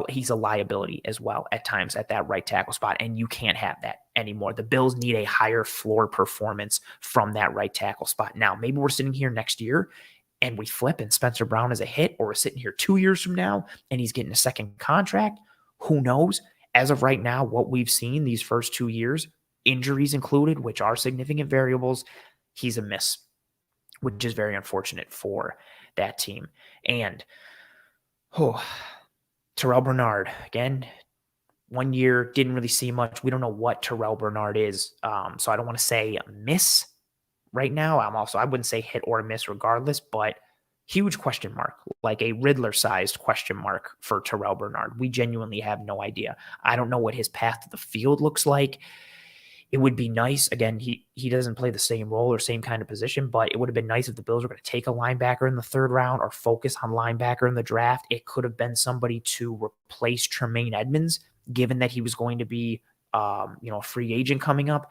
he's a liability as well at times at that right tackle spot, and you can't have that anymore. The Bills need a higher floor performance from that right tackle spot. Now, maybe we're sitting here next year and we flip and Spencer Brown is a hit, or we're sitting here 2 years from now and he's getting a second contract. Who knows? As of right now, what we've seen these first 2 years, injuries included, which are significant variables, he's a miss, which is very unfortunate for that team. And Terrell Bernard, again, 1 year, didn't really see much. We don't know what Terrell Bernard is. So I don't want to say miss right now. I wouldn't say hit or miss regardless, but huge question mark, like a Riddler-sized question mark for Terrell Bernard. We genuinely have no idea. I don't know what his path to the field looks like. It would be nice. Again, he doesn't play the same role or same kind of position, but it would have been nice if the Bills were going to take a linebacker in the 3rd round or focus on linebacker in the draft. It could have been somebody to replace Tremaine Edmunds, given that he was going to be a free agent coming up.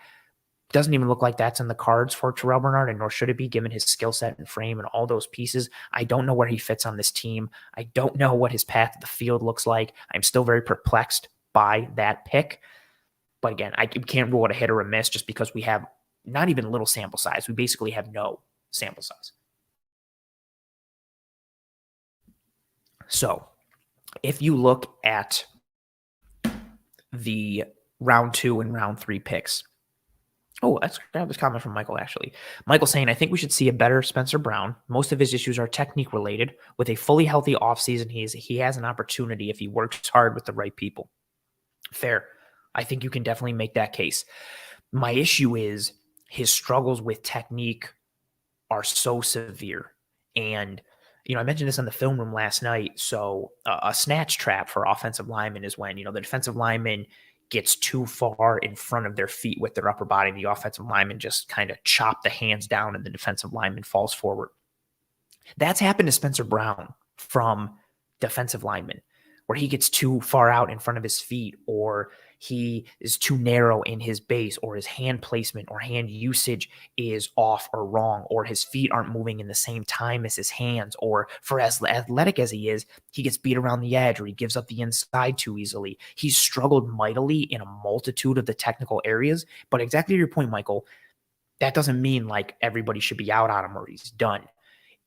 Doesn't even look like that's in the cards for Terrell Bernard, and nor should it be, given his skill set and frame and all those pieces. I don't know where he fits on this team. I don't know what his path to the field looks like. I'm still very perplexed by that pick. But again, I can't rule it a hit or a miss just because we have not even a little sample size. We basically have no sample size. So if you look at the round 2 and round 3 picks. Oh, let's grab this comment from Michael, actually. Michael saying, I think we should see a better Spencer Brown. Most of his issues are technique related. With a fully healthy offseason, he has an opportunity if he works hard with the right people. Fair. I think you can definitely make that case. My issue is his struggles with technique are so severe. And, I mentioned this in the film room last night. So a snatch trap for offensive linemen is when, the defensive lineman gets too far in front of their feet with their upper body. The offensive lineman just kind of chop the hands down and the defensive lineman falls forward. That's happened to Spencer Brown from defensive linemen, where he gets too far out in front of his feet, or he is too narrow in his base, or his hand placement or hand usage is off or wrong, or his feet aren't moving in the same time as his hands, or for as athletic as he is, he gets beat around the edge, or he gives up the inside too easily. He's struggled mightily in a multitude of the technical areas. But exactly to your point, Michael, that doesn't mean like everybody should be out on him or he's done.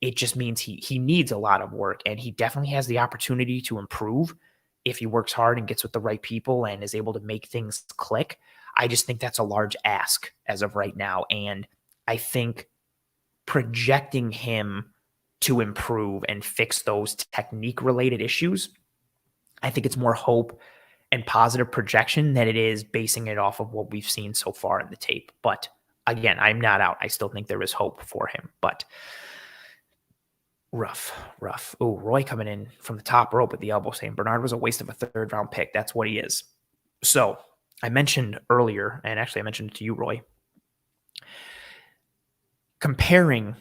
It just means he needs a lot of work, and he definitely has the opportunity to improve if he works hard and gets with the right people and is able to make things click. I just think that's a large ask as of right now. And I think projecting him to improve and fix those technique related issues, I think it's more hope and positive projection than it is basing it off of what we've seen so far in the tape. But again, I'm not out. I still think there is hope for him, but rough. Oh, Roy coming in from the top rope at the elbow saying Bernard was a waste of a third round pick. That's what he is. So I mentioned earlier, and actually I mentioned it to you, Roy, comparing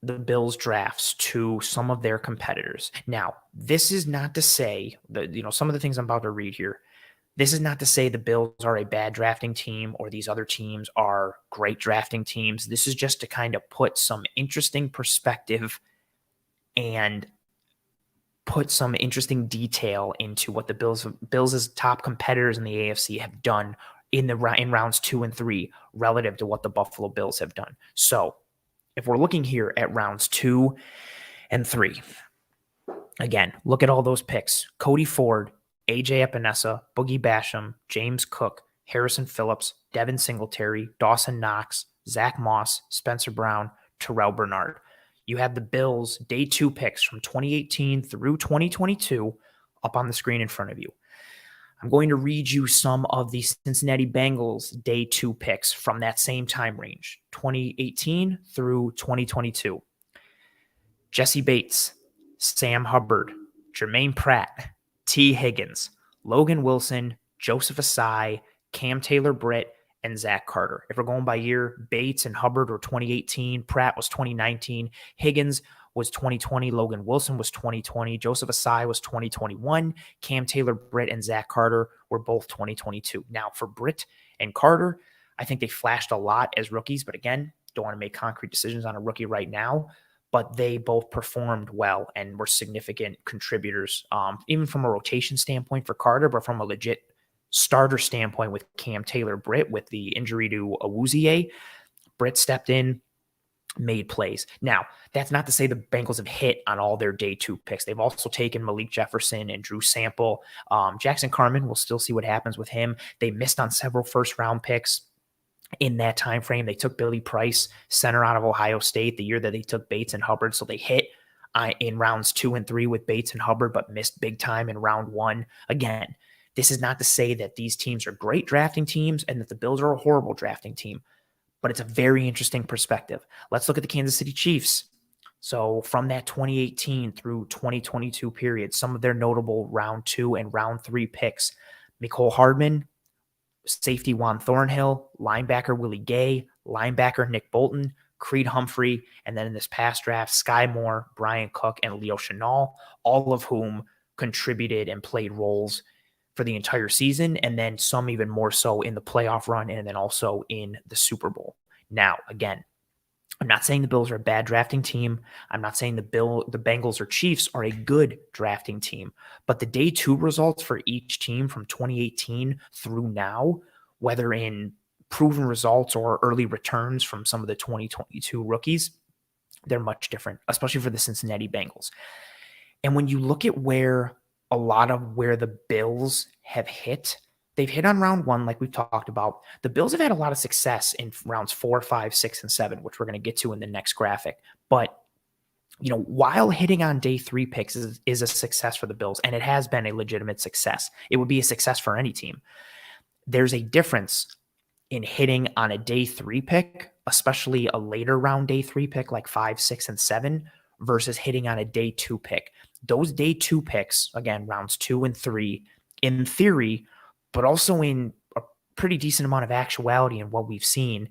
the Bills drafts to some of their competitors. Now, this is not to say that, some of the things I'm about to read here, this is not to say the Bills are a bad drafting team or these other teams are great drafting teams. This is just to kind of put some interesting perspective and put some interesting detail into what the Bills' top competitors in the AFC have done in rounds 2 and 3 relative to what the Buffalo Bills have done. So if we're looking here at rounds 2 and 3, again, look at all those picks. Cody Ford, AJ Epinesa, Boogie Basham, James Cook, Harrison Phillips, Devin Singletary, Dawson Knox, Zach Moss, Spencer Brown, Terrell Bernard. You have the Bills' day 2 picks from 2018 through 2022 up on the screen in front of you. I'm going to read you some of the Cincinnati Bengals' day 2 picks from that same time range, 2018 through 2022. Jesse Bates, Sam Hubbard, Jermaine Pratt, T. Higgins, Logan Wilson, Joseph Asai, Cam Taylor-Britt, and Zach Carter. If we're going by year, Bates and Hubbard were 2018, Pratt was 2019, Higgins was 2020, Logan Wilson was 2020, Joseph Asai was 2021, Cam Taylor-Britt and Zach Carter were both 2022. Now, for Britt and Carter, I think they flashed a lot as rookies, but again, don't want to make concrete decisions on a rookie right now. But they both performed well and were significant contributors, even from a rotation standpoint for Carter, but from a legit starter standpoint with Cam Taylor-Britt with the injury to Awuzie. Britt stepped in, made plays. Now, that's not to say the Bengals have hit on all their day 2 picks. They've also taken Malik Jefferson and Drew Sample. Jackson Carman, we'll still see what happens with him. They missed on several first-round picks. In that time frame, they took Billy Price, center out of Ohio State, the year that they took Bates and Hubbard. So they hit in rounds 2 and 3 with Bates and Hubbard, but missed big time in round 1. Again, this is not to say that these teams are great drafting teams and that the Bills are a horrible drafting team, but it's a very interesting perspective. Let's look at the Kansas City Chiefs. So from that 2018 through 2022 period, some of their notable round 2 and round 3 picks: Mecole Hardman, safety Juan Thornhill, linebacker Willie Gay, linebacker Nick Bolton, Creed Humphrey, and then in this past draft, Sky Moore, Brian Cook, and Leo Chenal, all of whom contributed and played roles for the entire season, and then some even more so in the playoff run and then also in the Super Bowl. Now, again, I'm not saying the Bills are a bad drafting team. I'm not saying the Bengals or Chiefs are a good drafting team. But the day 2 results for each team from 2018 through now, whether in proven results or early returns from some of the 2022 rookies, they're much different, especially for the Cincinnati Bengals. And when you look at where a lot of where the Bills have hit, they've hit on round one, like we've talked about. The Bills have had a lot of success in rounds 4, 5, 6, and 7, which we're going to get to in the next graphic. But while hitting on day 3 picks is a success for the Bills, and it has been a legitimate success, it would be a success for any team. There's a difference in hitting on a day 3 pick, especially a later round day 3 pick like 5, 6, and 7, versus hitting on a day 2 pick. Those day 2 picks, again, rounds 2 and 3, in theory, but also in a pretty decent amount of actuality in what we've seen,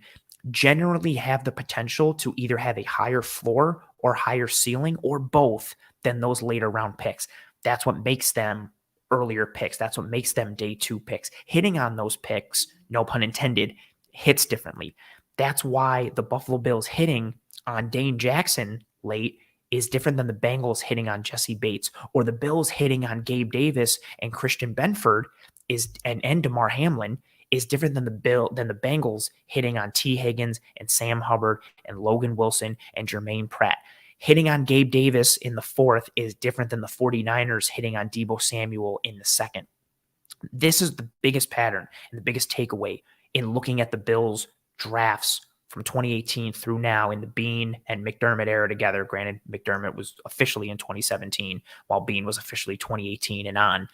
generally have the potential to either have a higher floor or higher ceiling or both than those later round picks. That's what makes them earlier picks. That's what makes them day 2 picks. Hitting on those picks, no pun intended, hits differently. That's why the Buffalo Bills hitting on Dane Jackson late is different than the Bengals hitting on Jesse Bates, or the Bills hitting on Gabe Davis and Christian Benford and Damar Hamlin is different than the Bengals hitting on T. Higgins and Sam Hubbard and Logan Wilson and Jermaine Pratt. Hitting on Gabe Davis in the 4th is different than the 49ers hitting on Deebo Samuel in the 2nd. This is the biggest pattern and the biggest takeaway in looking at the Bills drafts from 2018 through now in the Beane and McDermott era together. Granted, McDermott was officially in 2017, while Beane was officially 2018 and on.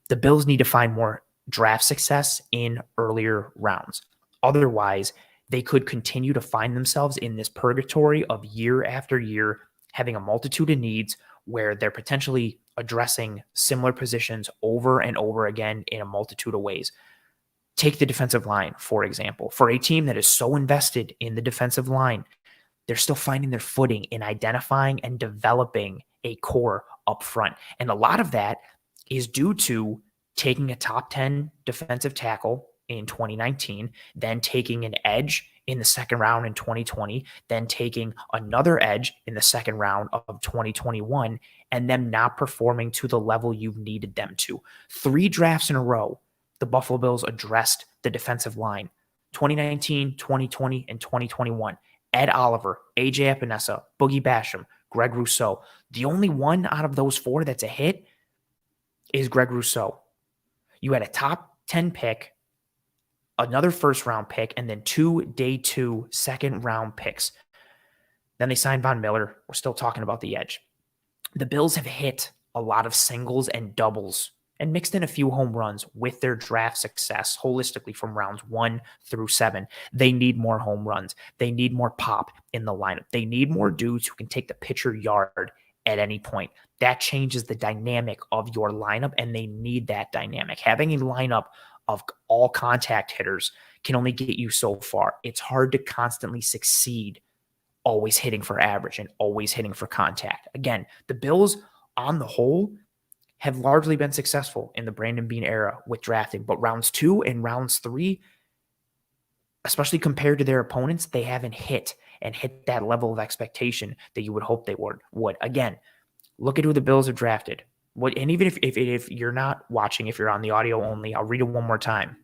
The Bills need to find more draft success in earlier rounds. Otherwise, they could continue to find themselves in this purgatory of year after year, having a multitude of needs where they're potentially addressing similar positions over and over again in a multitude of ways. Take the defensive line, for example. For a team that is so invested in the defensive line, they're still finding their footing in identifying and developing a core up front. And a lot of that is due to taking a top 10 defensive tackle in 2019, then taking an edge in the 2nd round in 2020, then taking another edge in the 2nd round of 2021, and them not performing to the level you've needed them to. 3 drafts in a row, the Buffalo Bills addressed the defensive line. 2019, 2020, and 2021. Ed Oliver, AJ Epinesa, Boogie Basham, Greg Rousseau. The only one out of those 4 that's a hit is Greg Rousseau. You had a top 10 pick, another 1st round pick, and then 2 day 2 2nd round picks. Then they signed Von Miller. We're still talking about the edge. The Bills have hit a lot of singles and doubles and mixed in a few home runs with their draft success holistically from rounds 1 through 7. They need more home runs. They need more pop in the lineup. They need more dudes who can take the pitcher yard at any point. That changes the dynamic of your lineup, and they need that dynamic. Having a lineup of all contact hitters can only get you so far. It's hard to constantly succeed always hitting for average and always hitting for contact. Again, the Bills on the whole have largely been successful in the Brandon Beane era with drafting, but rounds 2 and rounds 3, especially compared to their opponents, they haven't hit that level of expectation that you would hope they would. Again, look at who the Bills have drafted. And even if you're not watching, if you're on the audio only, I'll read it one more time.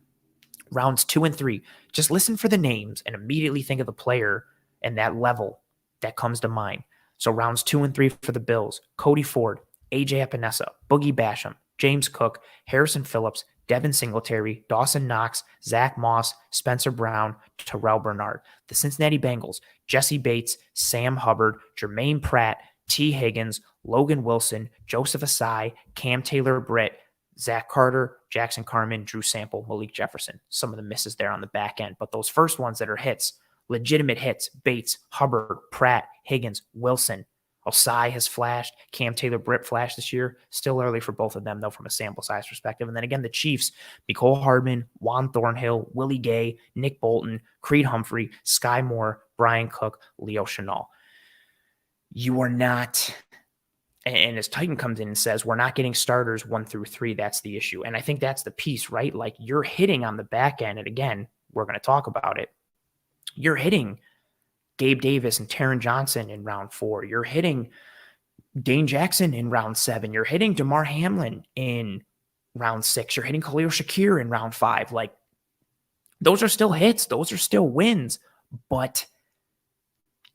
Rounds 2 and 3, just listen for the names and immediately think of the player and that level that comes to mind. So rounds 2 and 3 for the Bills: Cody Ford, AJ Epinesa, Boogie Basham, James Cook, Harrison Phillips, Devin Singletary, Dawson Knox, Zach Moss, Spencer Brown, Terrell Bernard. The Cincinnati Bengals: Jesse Bates, Sam Hubbard, Jermaine Pratt, T. Higgins, Logan Wilson, Joseph Asai, Cam Taylor-Britt, Zach Carter, Jackson Carman, Drew Sample, Malik Jefferson. Some of the misses there on the back end. But those first ones that are hits, legitimate hits: Bates, Hubbard, Pratt, Higgins, Wilson. Osai has flashed. Cam Taylor-Britt flashed this year. Still early for both of them, though, from a sample size perspective. And then again, the Chiefs: Mecole Hardman, Juan Thornhill, Willie Gay, Nick Bolton, Creed Humphrey, Sky Moore, Brian Cook, Leo Chenal. You are not, and as Titan comes in and says, we're not getting starters 1 through 3. That's the issue. And I think that's the piece, right? Like, you're hitting on the back end. And again, we're going to talk about it. You're hitting Gabe Davis and Taron Johnson in round 4. You're hitting Dane Jackson in round 7. You're hitting Damar Hamlin in round 6. You're hitting Khalil Shakir in round 5. Like, those are still hits. Those are still wins. But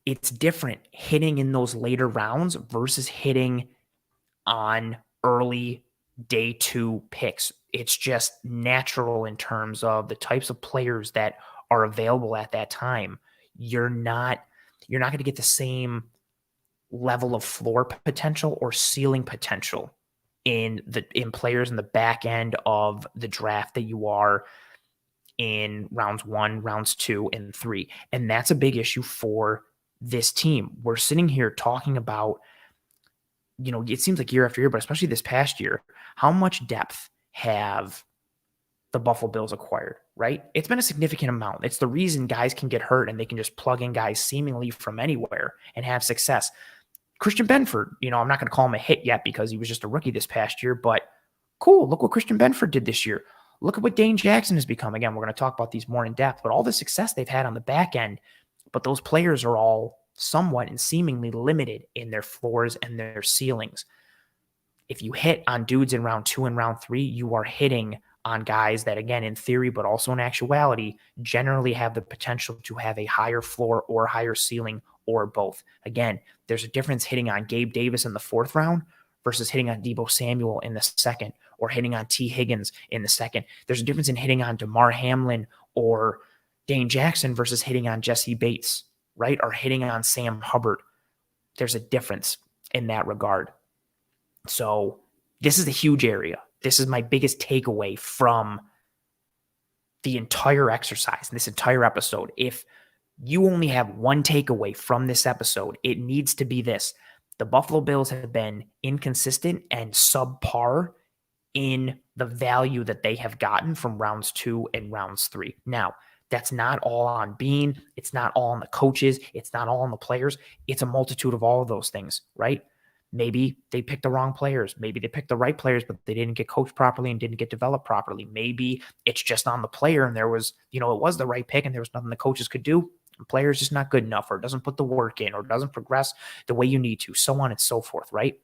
it's different hitting in those later rounds versus hitting on early day 2 picks. It's just natural in terms of the types of players that are available at that time. You're not going to get the same level of floor potential or ceiling potential in players in the back end of the draft that you are in rounds 1, rounds 2, and 3. And that's a big issue for this team. We're sitting here talking about, it seems like year after year, but especially this past year, how much depth have the Buffalo Bills acquired, right? It's been a significant amount. It's the reason guys can get hurt and they can just plug in guys seemingly from anywhere and have success. Christian Benford, I'm not going to call him a hit yet because he was just a rookie this past year, but cool. Look what Christian Benford did this year. Look at what Dane Jackson has become. Again, we're going to talk about these more in depth, but all the success they've had on the back end, but those players are all somewhat and seemingly limited in their floors and their ceilings. If you hit on dudes in round 2 and round 3, you are hitting on guys that, again, in theory, but also in actuality, generally have the potential to have a higher floor or higher ceiling or both. Again, there's a difference hitting on Gabe Davis in the 4th round versus hitting on Deebo Samuel in the 2nd or hitting on T. Higgins in the 2nd. There's a difference in hitting on DeMar Hamlin or Dane Jackson versus hitting on Jesse Bates, right? Or hitting on Sam Hubbard. There's a difference in that regard. So this is a huge area. This is my biggest takeaway from the entire exercise, this entire episode. If you only have one takeaway from this episode, it needs to be this. The Buffalo Bills have been inconsistent and subpar in the value that they have gotten from rounds 2 and rounds 3. Now, that's not all on Beane. It's not all on the coaches. It's not all on the players. It's a multitude of all of those things, right? Maybe they picked the wrong players. Maybe they picked the right players, but they didn't get coached properly and didn't get developed properly. Maybe it's just on the player and there was, it was the right pick and there was nothing the coaches could do. The player is just not good enough or doesn't put the work in or doesn't progress the way you need to, so on and so forth, right?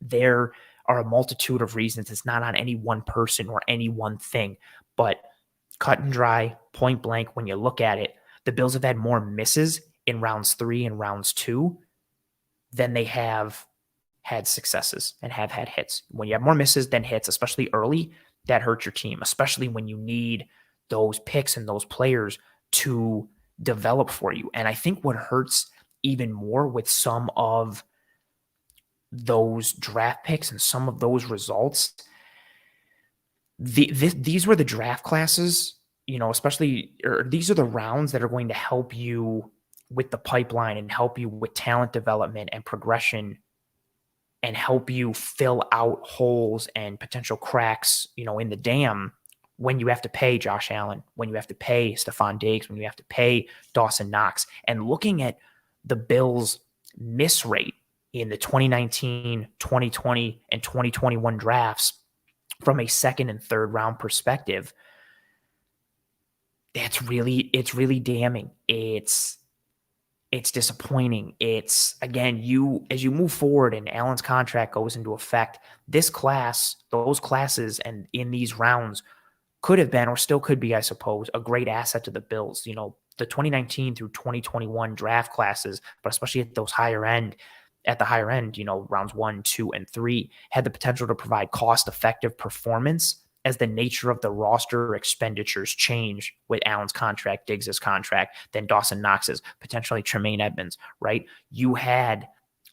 There are a multitude of reasons. It's not on any one person or any one thing, but cut and dry, point blank, when you look at it, the Bills have had more misses in rounds 3 and rounds 2 than they have had successes and have had hits. When you have more misses than hits, especially early, that hurts your team, especially when you need those picks and those players to develop for you. And I think what hurts even more with some of those draft picks and some of those results, these were the draft classes, especially, or these are the rounds that are going to help you with the pipeline and help you with talent development and progression and help you fill out holes and potential cracks, in the dam when you have to pay Josh Allen, when you have to pay Stephon Diggs, when you have to pay Dawson Knox. And looking at the Bills' miss rate in the 2019, 2020, and 2021 drafts from a 2nd and 3rd round perspective, it's really damning. It's disappointing. It's, again, as you move forward and Allen's contract goes into effect, this class, those classes, and in these rounds could have been, or still could be, I suppose, a great asset to the Bills. The 2019 through 2021 draft classes, but especially at the higher end, rounds 1, 2, and 3 had the potential to provide cost-effective performance as the nature of the roster expenditures change with Allen's contract, Diggs' contract, then Dawson Knox's, potentially Tremaine Edmonds, right? You had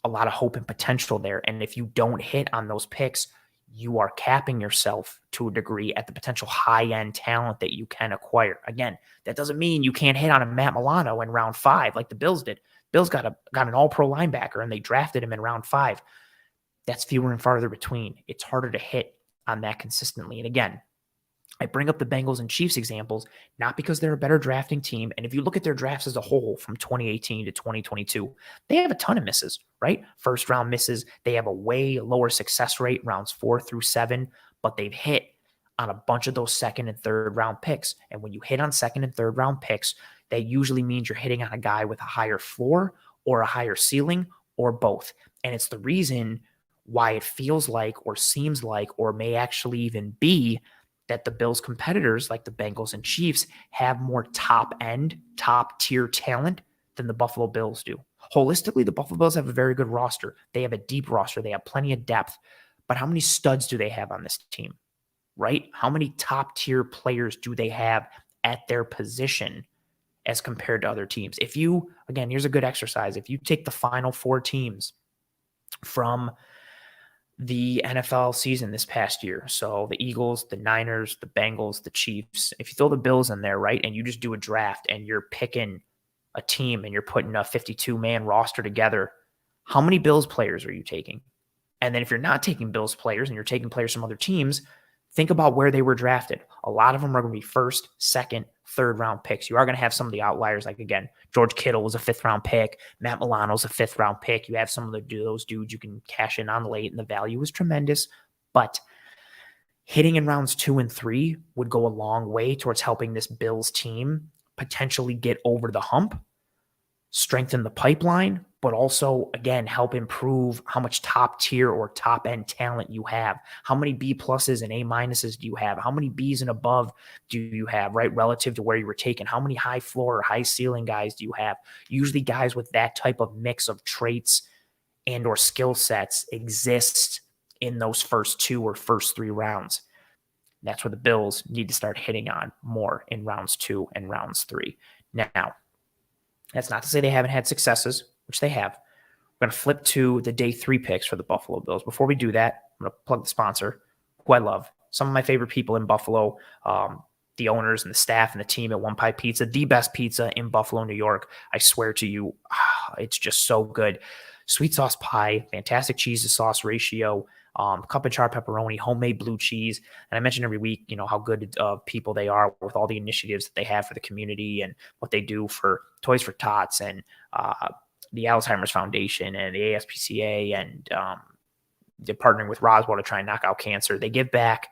a lot of hope and potential there. And if you don't hit on those picks, you are capping yourself to a degree at the potential high-end talent that you can acquire. Again, that doesn't mean you can't hit on a Matt Milano in round 5 like the Bills did. Bills got an all-pro linebacker, and they drafted him in round 5. That's fewer and farther between. It's harder to hit on that consistently. And again, I bring up the Bengals and Chiefs examples, not because they're a better drafting team. And if you look at their drafts as a whole from 2018 to 2022, they have a ton of misses, right? 1st round misses. They have a way lower success rate, rounds 4 through 7, but they've hit on a bunch of those 2nd and 3rd round picks. And when you hit on 2nd and 3rd round picks, that usually means you're hitting on a guy with a higher floor or a higher ceiling or both. And it's the reason why it feels like or seems like or may actually even be that the Bills' competitors like the Bengals and Chiefs have more top-end, top-tier talent than the Buffalo Bills do. Holistically, the Buffalo Bills have a very good roster. They have a deep roster. They have plenty of depth. But how many studs do they have on this team, right? How many top-tier players do they have at their position as compared to other teams? If you, again, here's a good exercise. If you take the final 4 teams from the NFL season this past year, so the Eagles, the Niners, the Bengals, the Chiefs, if you throw the Bills in there, right, and you just do a draft and you're picking a team and you're putting a 52-man roster together, how many Bills players are you taking? And then if you're not taking Bills players and you're taking players from other teams, think about where they were drafted. A lot of them are going to be first, second, third round picks. You are going to have some of the outliers, like, again, George Kittle was a 5th round pick. Matt Milano's a 5th round pick. You have some of those dudes you can cash in on late, and the value is tremendous. But hitting in rounds 2 and 3 would go a long way towards helping this Bills team potentially get over the hump, strengthen the pipeline, but also, again, help improve how much top tier or top end talent you have. How many B pluses and A minuses do you have? How many Bs and above do you have, right? Relative to where you were taken? How many high floor or high ceiling guys do you have? Usually guys with that type of mix of traits and or skill sets exist in those first 2 or first 3 rounds. That's where the Bills need to start hitting on more in rounds 2 and rounds 3. Now, that's not to say they haven't had successes, which they have. We're going to flip to the day 3 picks for the Buffalo Bills. Before we do that, I'm going to plug the sponsor, who I love. Some of my favorite people in Buffalo, the owners and the staff and the team at One Pie Pizza, the best pizza in Buffalo, New York. I swear to you, it's just so good. Sweet sauce pie, fantastic cheese to sauce ratio, cup and char pepperoni, homemade blue cheese. And I mention every week, how good people they are with all the initiatives that they have for the community and what they do for Toys for Tots and the Alzheimer's Foundation and the ASPCA, and they're partnering with Roswell to try and knock out cancer. They give back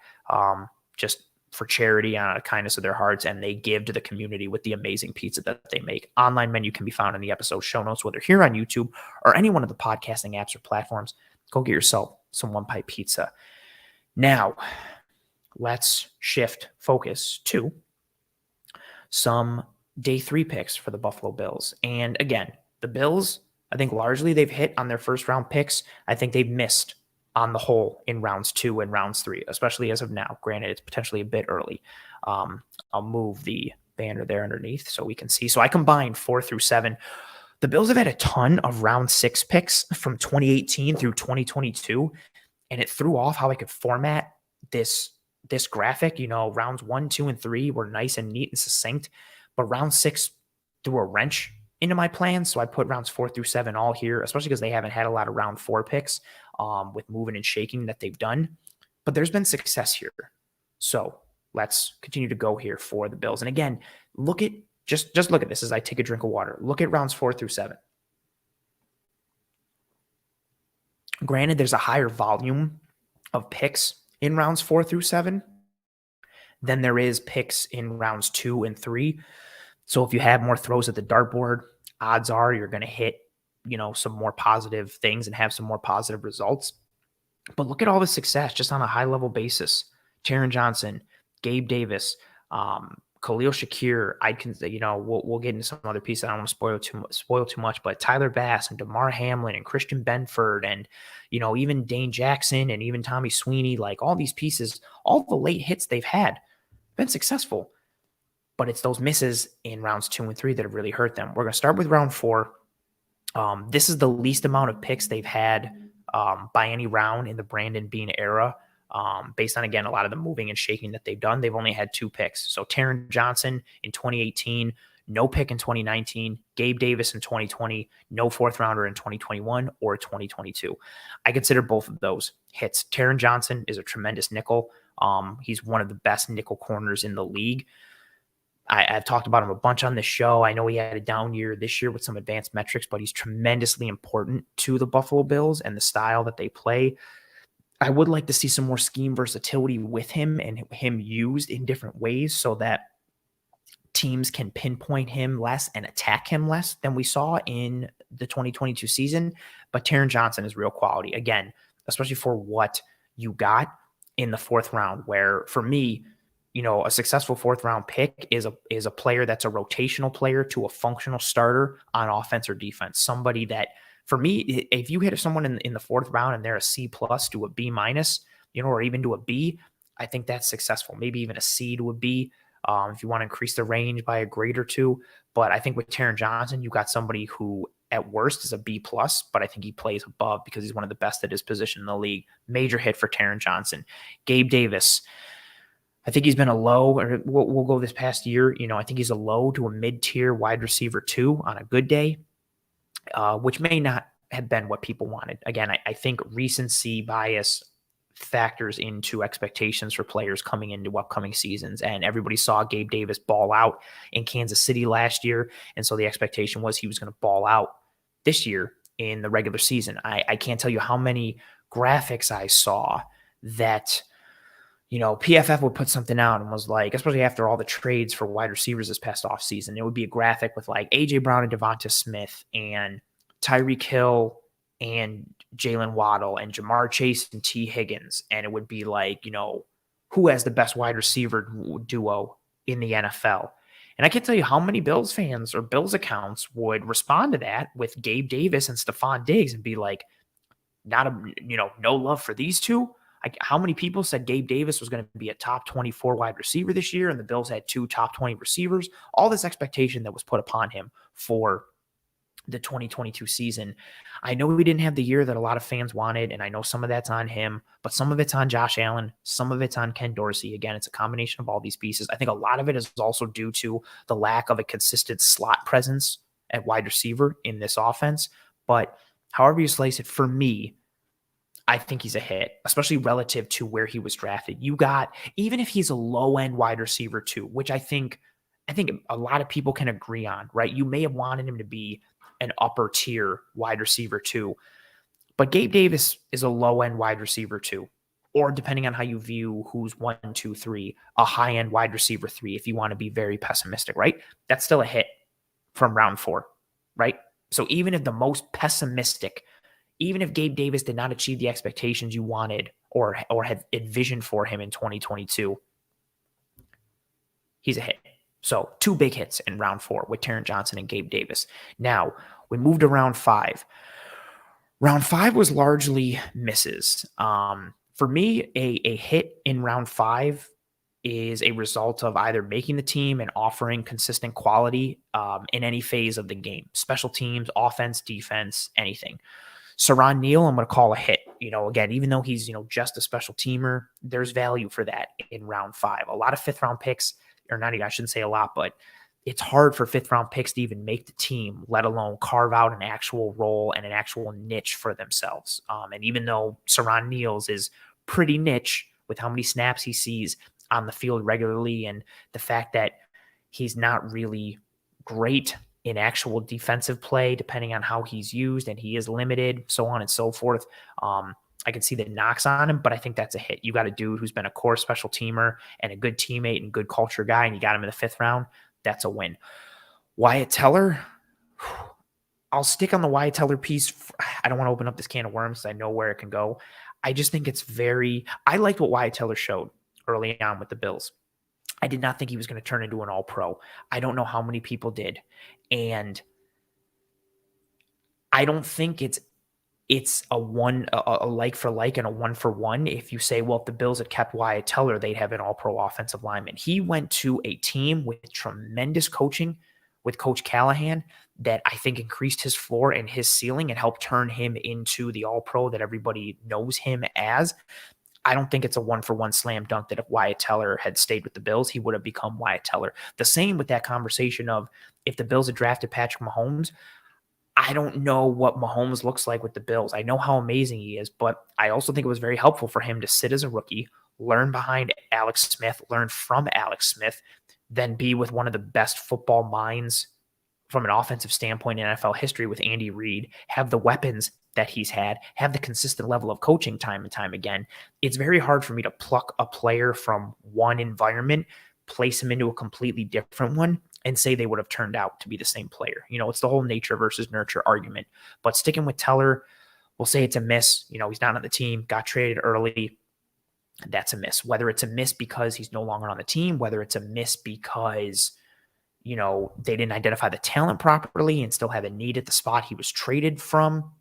just for charity out of the kindness of their hearts, and they give to the community with the amazing pizza that they make. Online menu can be found in the episode show notes, whether here on YouTube or any one of the podcasting apps or platforms. Go get yourself some One Pie Pizza. Now, let's shift focus to some day 3 picks for the Buffalo Bills. And again, the Bills, I think largely they've hit on their first round picks. I think they've missed on the whole in rounds 2 and rounds 3, especially as of now. Granted, it's potentially a bit early. I'll move the banner there underneath so we can see. So I combined 4 through 7. The Bills have had a ton of round 6 picks from 2018 through 2022, and it threw off how I could format this graphic. Rounds 1, 2, and 3 were nice and neat and succinct, but round 6 threw a wrench into my plans. So I put rounds 4 through 7 all here, especially because they haven't had a lot of round 4 picks with moving and shaking that they've done. But there's been success here. So let's continue to go here for the Bills. And again, just look at this as I take a drink of water. Look at rounds 4 through 7. Granted, there's a higher volume of picks in rounds 4 through 7 than there is picks in rounds 2 and 3. So if you have more throws at the dartboard, odds are you're going to hit, some more positive things and have some more positive results. But look at all the success just on a high level basis. Taron Johnson, Gabe Davis, Khalil Shakir. We'll get into some other pieces. I don't want to spoil too much, but Tyler Bass and DeMar Hamlin and Christian Benford and, even Dane Jackson and even Tommy Sweeney, like all these pieces, all the late hits they've had been successful. But it's those misses in rounds 2 and 3 that have really hurt them. We're going to start with round 4. This is the least amount of picks they've had by any round in the Brandon Beane era. Based on, again, a lot of the moving and shaking that they've done, they've only had 2 picks. So Taron Johnson in 2018, no pick in 2019. Gabe Davis in 2020, no 4th rounder in 2021 or 2022. I consider both of those hits. Taron Johnson is a tremendous nickel. He's one of the best nickel corners in the league. I've talked about him a bunch on this show. I know he had a down year this year with some advanced metrics, but he's tremendously important to the Buffalo Bills and the style that they play. I would like to see some more scheme versatility with him and him used in different ways so that teams can pinpoint him less and attack him less than we saw in the 2022 season. But Taron Johnson is real quality. Again, especially for what you got in the 4th round, where for me, a successful fourth round pick is a player that's a rotational player to a functional starter on offense or defense. Somebody that, for me, if you hit someone in the fourth round and they're a C plus to a B minus, or even to a B, I think that's successful. Maybe even a C to a B, if you want to increase the range by a grade or two. But I think with Taron Johnson, you got somebody who at worst is a B plus, but I think he plays above because he's one of the best at his position in the league. Major hit for Taron Johnson. Gabe Davis, I think he's been a low, or we'll go this past year. I think he's a low to a mid-tier wide receiver 2 on a good day, which may not have been what people wanted. Again, I think recency bias factors into expectations for players coming into upcoming seasons. And everybody saw Gabe Davis ball out in Kansas City last year. And so the expectation was he was going to ball out this year in the regular season. I can't tell you how many graphics I saw that, PFF would put something out and was like, especially after all the trades for wide receivers this past offseason, it would be a graphic with like A.J. Brown and Devonta Smith and Tyreek Hill and Jalen Waddle and Jamar Chase and T. Higgins. And it would be like, who has the best wide receiver duo in the NFL? And I can't tell you how many Bills fans or Bills accounts would respond to that with Gabe Davis and Stephon Diggs and be like, no love for these two. How many people said Gabe Davis was going to be a top 24 wide receiver this year, and the Bills had 2 top 20 receivers? All this expectation that was put upon him for the 2022 season. I know we didn't have the year that a lot of fans wanted, and I know some of that's on him, but some of it's on Josh Allen, some of it's on Ken Dorsey. Again, it's a combination of all these pieces. I think a lot of it is also due to the lack of a consistent slot presence at wide receiver in this offense. But however you slice it, for me, I think he's a hit, especially relative to where he was drafted. Even if he's a low-end wide receiver too, which I think a lot of people can agree on, right? You may have wanted him to be an upper tier wide receiver too, but Gabe Davis is a low-end wide receiver too, or depending on how you view who's 1, 2, 3, a high-end wide receiver 3, if you want to be very pessimistic, right? That's still a hit from round 4, right? So even if the most pessimistic, even if Gabe Davis did not achieve the expectations you wanted or had envisioned for him in 2022, he's a hit. So 2 big hits in round 4 with Taron Johnson and Gabe Davis. Now, we moved to round 5. Round 5 was largely misses. For me, a hit in round 5 is a result of either making the team and offering consistent quality in any phase of the game. Special teams, offense, defense, anything. Saron Neal, I'm going to call a hit. Again, even though he's, just a special teamer, there's value for that in round 5. A lot of 5th round picks, or not even, I shouldn't say a lot, but it's hard for 5th round picks to even make the team, let alone carve out an actual role and an actual niche for themselves. And even though Saron Neal's is pretty niche with how many snaps he sees on the field regularly and the fact that he's not really great in actual defensive play, depending on how he's used, and he is limited, so on and so forth. I can see the knocks on him, but I think that's a hit. You got a dude who's been a core special teamer and a good teammate and good culture guy, and you got him in the 5th round. That's a win. Wyatt Teller, I'll stick on the Wyatt Teller piece. I don't want to open up this can of worms. I know where it can go. I just think I liked what Wyatt Teller showed early on with the Bills. I did not think he was going to turn into an all-pro. I don't know how many people did. And I don't think it's a like for like and a 1 for 1. If you say, well, if the Bills had kept Wyatt Teller, they'd have an all-pro offensive lineman. He went to a team with tremendous coaching with Coach Callahan that I think increased his floor and his ceiling and helped turn him into the all-pro that everybody knows him as. I don't think it's a 1 for 1 slam dunk that if Wyatt Teller had stayed with the Bills, he would have become Wyatt Teller. The same with that conversation of if the Bills had drafted Patrick Mahomes, I don't know what Mahomes looks like with the Bills. I know how amazing he is, but I also think it was very helpful for him to sit as a rookie, learn behind Alex Smith, learn from Alex Smith, then be with one of the best football minds from an offensive standpoint in NFL history with Andy Reid, have the weapons that he's had, have the consistent level of coaching time and time again. It's very hard for me to pluck a player from one environment, place him into a completely different one, and say they would have turned out to be the same player. It's the whole nature versus nurture argument. But sticking with Teller, we'll say it's a miss. He's not on the team, got traded early. that's a miss. Whether it's a miss because he's no longer on the team, whether it's a miss because, they didn't identify the talent properly and still have a need at the spot he was traded from,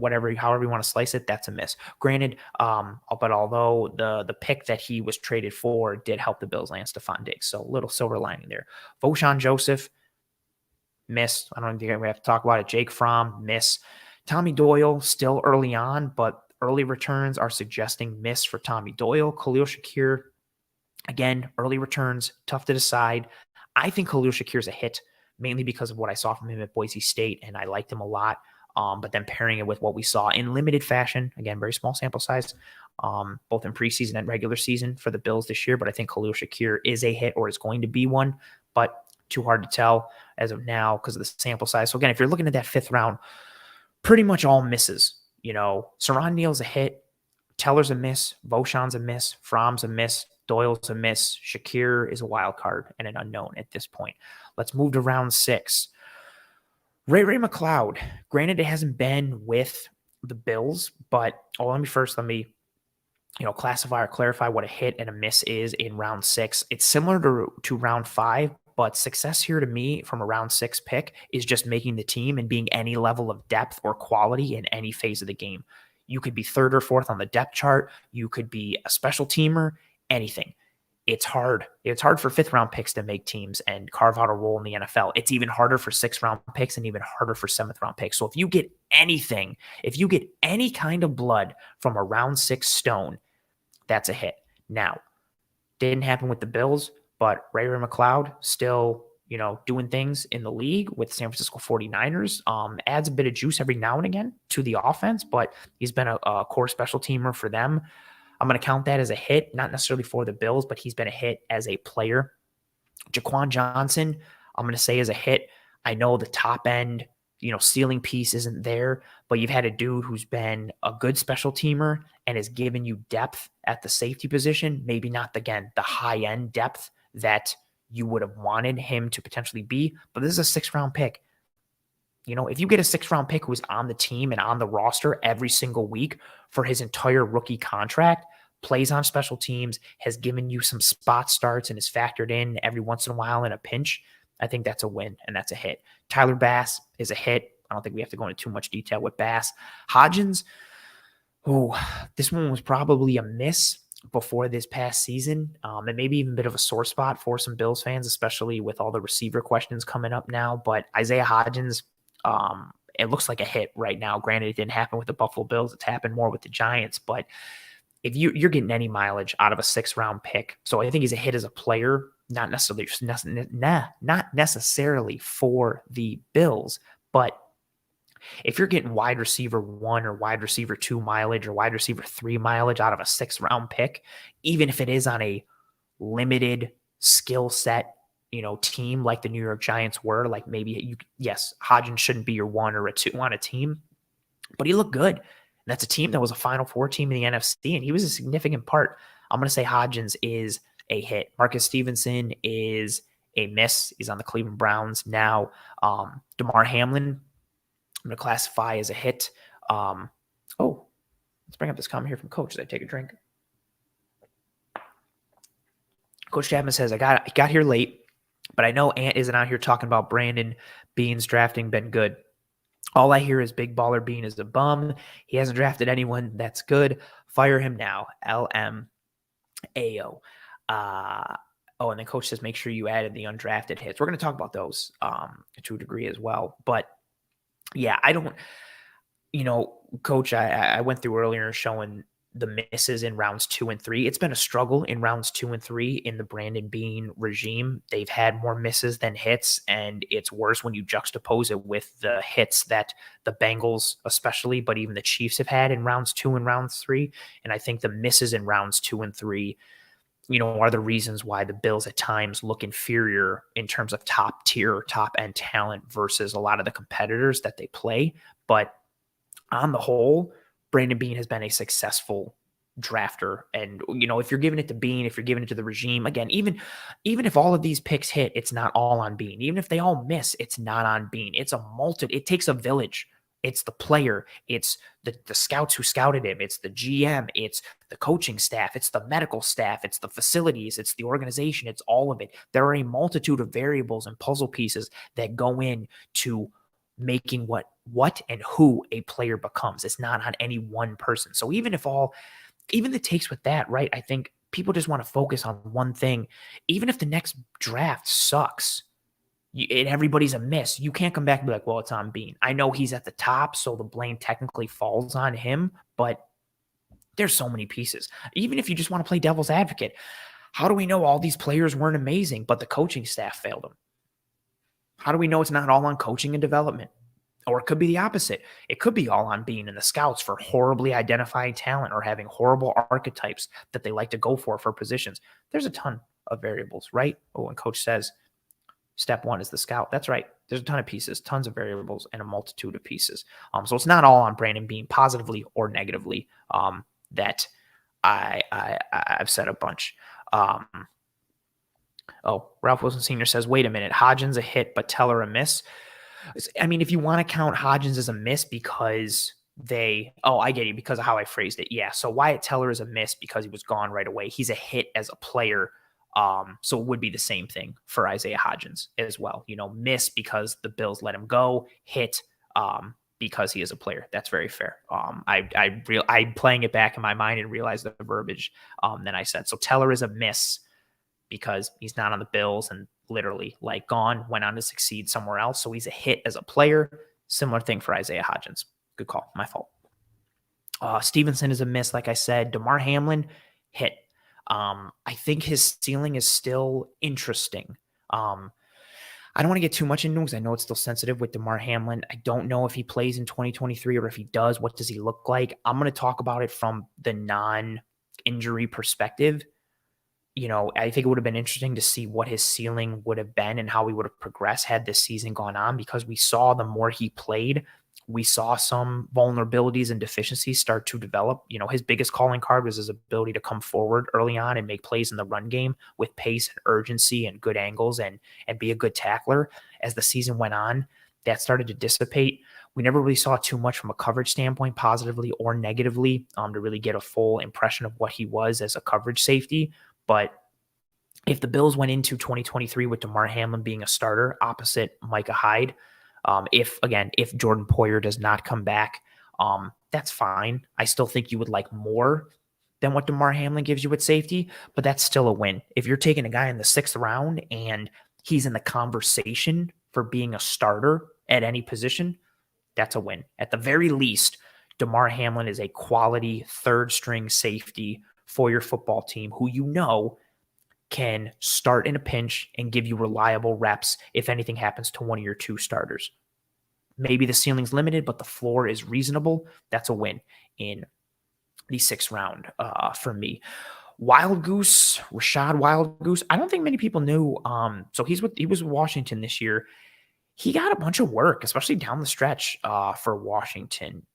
however you want to slice it, that's a miss. Granted, but although the pick that he was traded for did help the Bills land Stephon Diggs, so a little silver lining there. Voshon Joseph, miss. I don't think we have to talk about it. Jake Fromm, miss. Tommy Doyle, still early on, but early returns are suggesting miss for Tommy Doyle. Khalil Shakir, again, early returns, tough to decide. I think Khalil Shakir's a hit, mainly because of what I saw from him at Boise State, and I liked him a lot. But then pairing it with what we saw in limited fashion, again, very small sample size, both in preseason and regular season for the Bills this year. But I think Khalil Shakir is a hit or is going to be one, but too hard to tell as of now because of the sample size. So again, if you're looking at that 5th round, pretty much all misses. Saron Neal's a hit, Teller's a miss, Voshon's a miss, Fromm's a miss, Doyle's a miss, Shakir is a wild card and an unknown at this point. Let's move to round 6. Ray McLeod, granted it hasn't been with the Bills, but let me classify or clarify what a hit and a miss is in round 6. It's similar to round 5, but success here to me from a round 6 pick is just making the team and being any level of depth or quality in any phase of the game. You could be 3rd or 4th on the depth chart. You could be a special teamer, anything. It's hard. It's hard for 5th round picks to make teams and carve out a role in the NFL. It's even harder for 6th round picks and even harder for 7th round picks. So if you get anything, if you get any kind of blood from a round 6 stone, that's a hit. Now, didn't happen with the Bills, but Ray McLeod still, doing things in the league with San Francisco 49ers, adds a bit of juice every now and again to the offense, but he's been a core special teamer for them. I'm going to count that as a hit, not necessarily for the Bills, but he's been a hit as a player. Jaquan Johnson, I'm going to say is a hit. I know the top end, ceiling piece isn't there, but you've had a dude who's been a good special teamer and has given you depth at the safety position. Maybe not, again, the high end depth that you would have wanted him to potentially be, but this is a 6th round pick. If you get a 6th round pick who's on the team and on the roster every single week for his entire rookie contract, plays on special teams, has given you some spot starts and is factored in every once in a while in a pinch, I think that's a win and that's a hit. Tyler Bass is a hit. I don't think we have to go into too much detail with Bass. Hodgins, this one was probably a miss before this past season, and maybe even a bit of a sore spot for some Bills fans, especially with all the receiver questions coming up now. But Isaiah Hodgins, it looks like a hit right now. Granted, it didn't happen with the Buffalo Bills. It's happened more with the Giants. But if you're getting any mileage out of a 6th round pick, so I think he's a hit as a player, not necessarily for the Bills. But if you're getting wide receiver 1 or wide receiver 2 mileage or wide receiver 3 mileage out of a 6th round pick, even if it is on a limited skill set, team like the New York Giants were, like maybe yes, Hodgins shouldn't be your 1 or a 2 on a team, but he looked good. And that's a team that was a Final Four team in the NFC, and he was a significant part. I'm going to say Hodgins is a hit. Marcus Stevenson is a miss. He's on the Cleveland Browns now. DeMar Hamlin, I'm going to classify as a hit. Let's bring up this comment here from Coach as I take a drink. Coach Chapman says, I got here late, but I know Ant isn't out here talking about Brandon Beane's drafting been good. All I hear is Big Baller Beane is a bum. He hasn't drafted anyone that's good. Fire him now. LMAO. And then Coach says, make sure you added the undrafted hits. We're going to talk about those to a degree as well. But yeah, I don't, Coach, I went through earlier showing the misses in rounds 2 and 3. It's been a struggle in rounds 2 and 3 in the Brandon Beane regime. They've had more misses than hits, and it's worse when you juxtapose it with the hits that the Bengals especially, but even the Chiefs have had in rounds 2 and rounds 3. And I think the misses in rounds 2 and 3, are the reasons why the Bills at times look inferior in terms of top tier, top end talent versus a lot of the competitors that they play. But on the whole, Brandon Beane has been a successful drafter. And, if you're giving it to Beane, if you're giving it to the regime, again, even if all of these picks hit, it's not all on Beane. Even if they all miss, it's not on Beane. It takes a village, It's the player. It's the scouts who scouted him. It's the GM. It's the coaching staff. It's the medical staff. It's the facilities. It's the organization. It's all of it. There are a multitude of variables and puzzle pieces that go in to making what and who a player becomes. It's not on any one person. So even the takes with that, right? I think people just want to focus on one thing. Even if the next draft sucks, and everybody's a miss, you can't come back and be like, well, it's on Beane. I know he's at the top, so the blame technically falls on him, but there's so many pieces. Even if you just want to play devil's advocate, how do we know all these players weren't amazing, but the coaching staff failed them? How do we know it's not all on coaching and development? Or it could be the opposite. It could be all on Beane and the scouts for horribly identifying talent or having horrible archetypes that they like to go for positions. There's a ton of variables, right? Oh, and coach says, step one is the scout. That's right. There's a ton of pieces, tons of variables, and a multitude of pieces. So it's not all on Brandon Beane, positively or negatively. That I've said a bunch. Ralph Wilson Sr. says, wait a minute, Hodgins a hit, but Teller a miss. I mean, if you want to count Hodgins as a miss because I get you, because of how I phrased it. Yeah. So Wyatt Teller is a miss because he was gone right away. He's a hit as a player. So it would be the same thing for Isaiah Hodgins as well. Miss because the Bills let him go, hit because he is a player. That's very fair. I'm playing it back in my mind and realized the verbiage that I said. So Teller is a miss because he's not on the Bills and literally gone, went on to succeed somewhere else. So he's a hit as a player. Similar thing for Isaiah Hodgins. Good call. My fault. Stevenson is a miss. Like I said, Damar Hamlin hit. I think his ceiling is still interesting. I don't want to get too much into it because I know it's still sensitive with Damar Hamlin. I don't know if he plays in 2023 or if he does, what does he look like? I'm going to talk about it from the non-injury perspective. I think it would have been interesting to see what his ceiling would have been and how he would have progressed had this season gone on, because we saw the more he played, we saw some vulnerabilities and deficiencies start to develop. His biggest calling card was his ability to come forward early on and make plays in the run game with pace and urgency and good angles and be a good tackler. As the season went on, that started to dissipate. We never really saw too much from a coverage standpoint, positively or negatively, to really get a full impression of what he was as a coverage safety. But if the Bills went into 2023 with Damar Hamlin being a starter opposite Micah Hyde, if Jordan Poyer does not come back, that's fine. I still think you would like more than what Damar Hamlin gives you at safety, but that's still a win. If you're taking a guy in the 6th round and he's in the conversation for being a starter at any position, that's a win. At the very least, Damar Hamlin is a quality 3rd-string safety for your football team who can start in a pinch and give you reliable reps if anything happens to one of your 2 starters. Maybe the ceiling's limited, but the floor is reasonable. That's a win in the 6th round for me. Wild Goose, Rashad Wild Goose. I don't think many people knew. So he was with Washington this year. He got a bunch of work, especially down the stretch for Washington.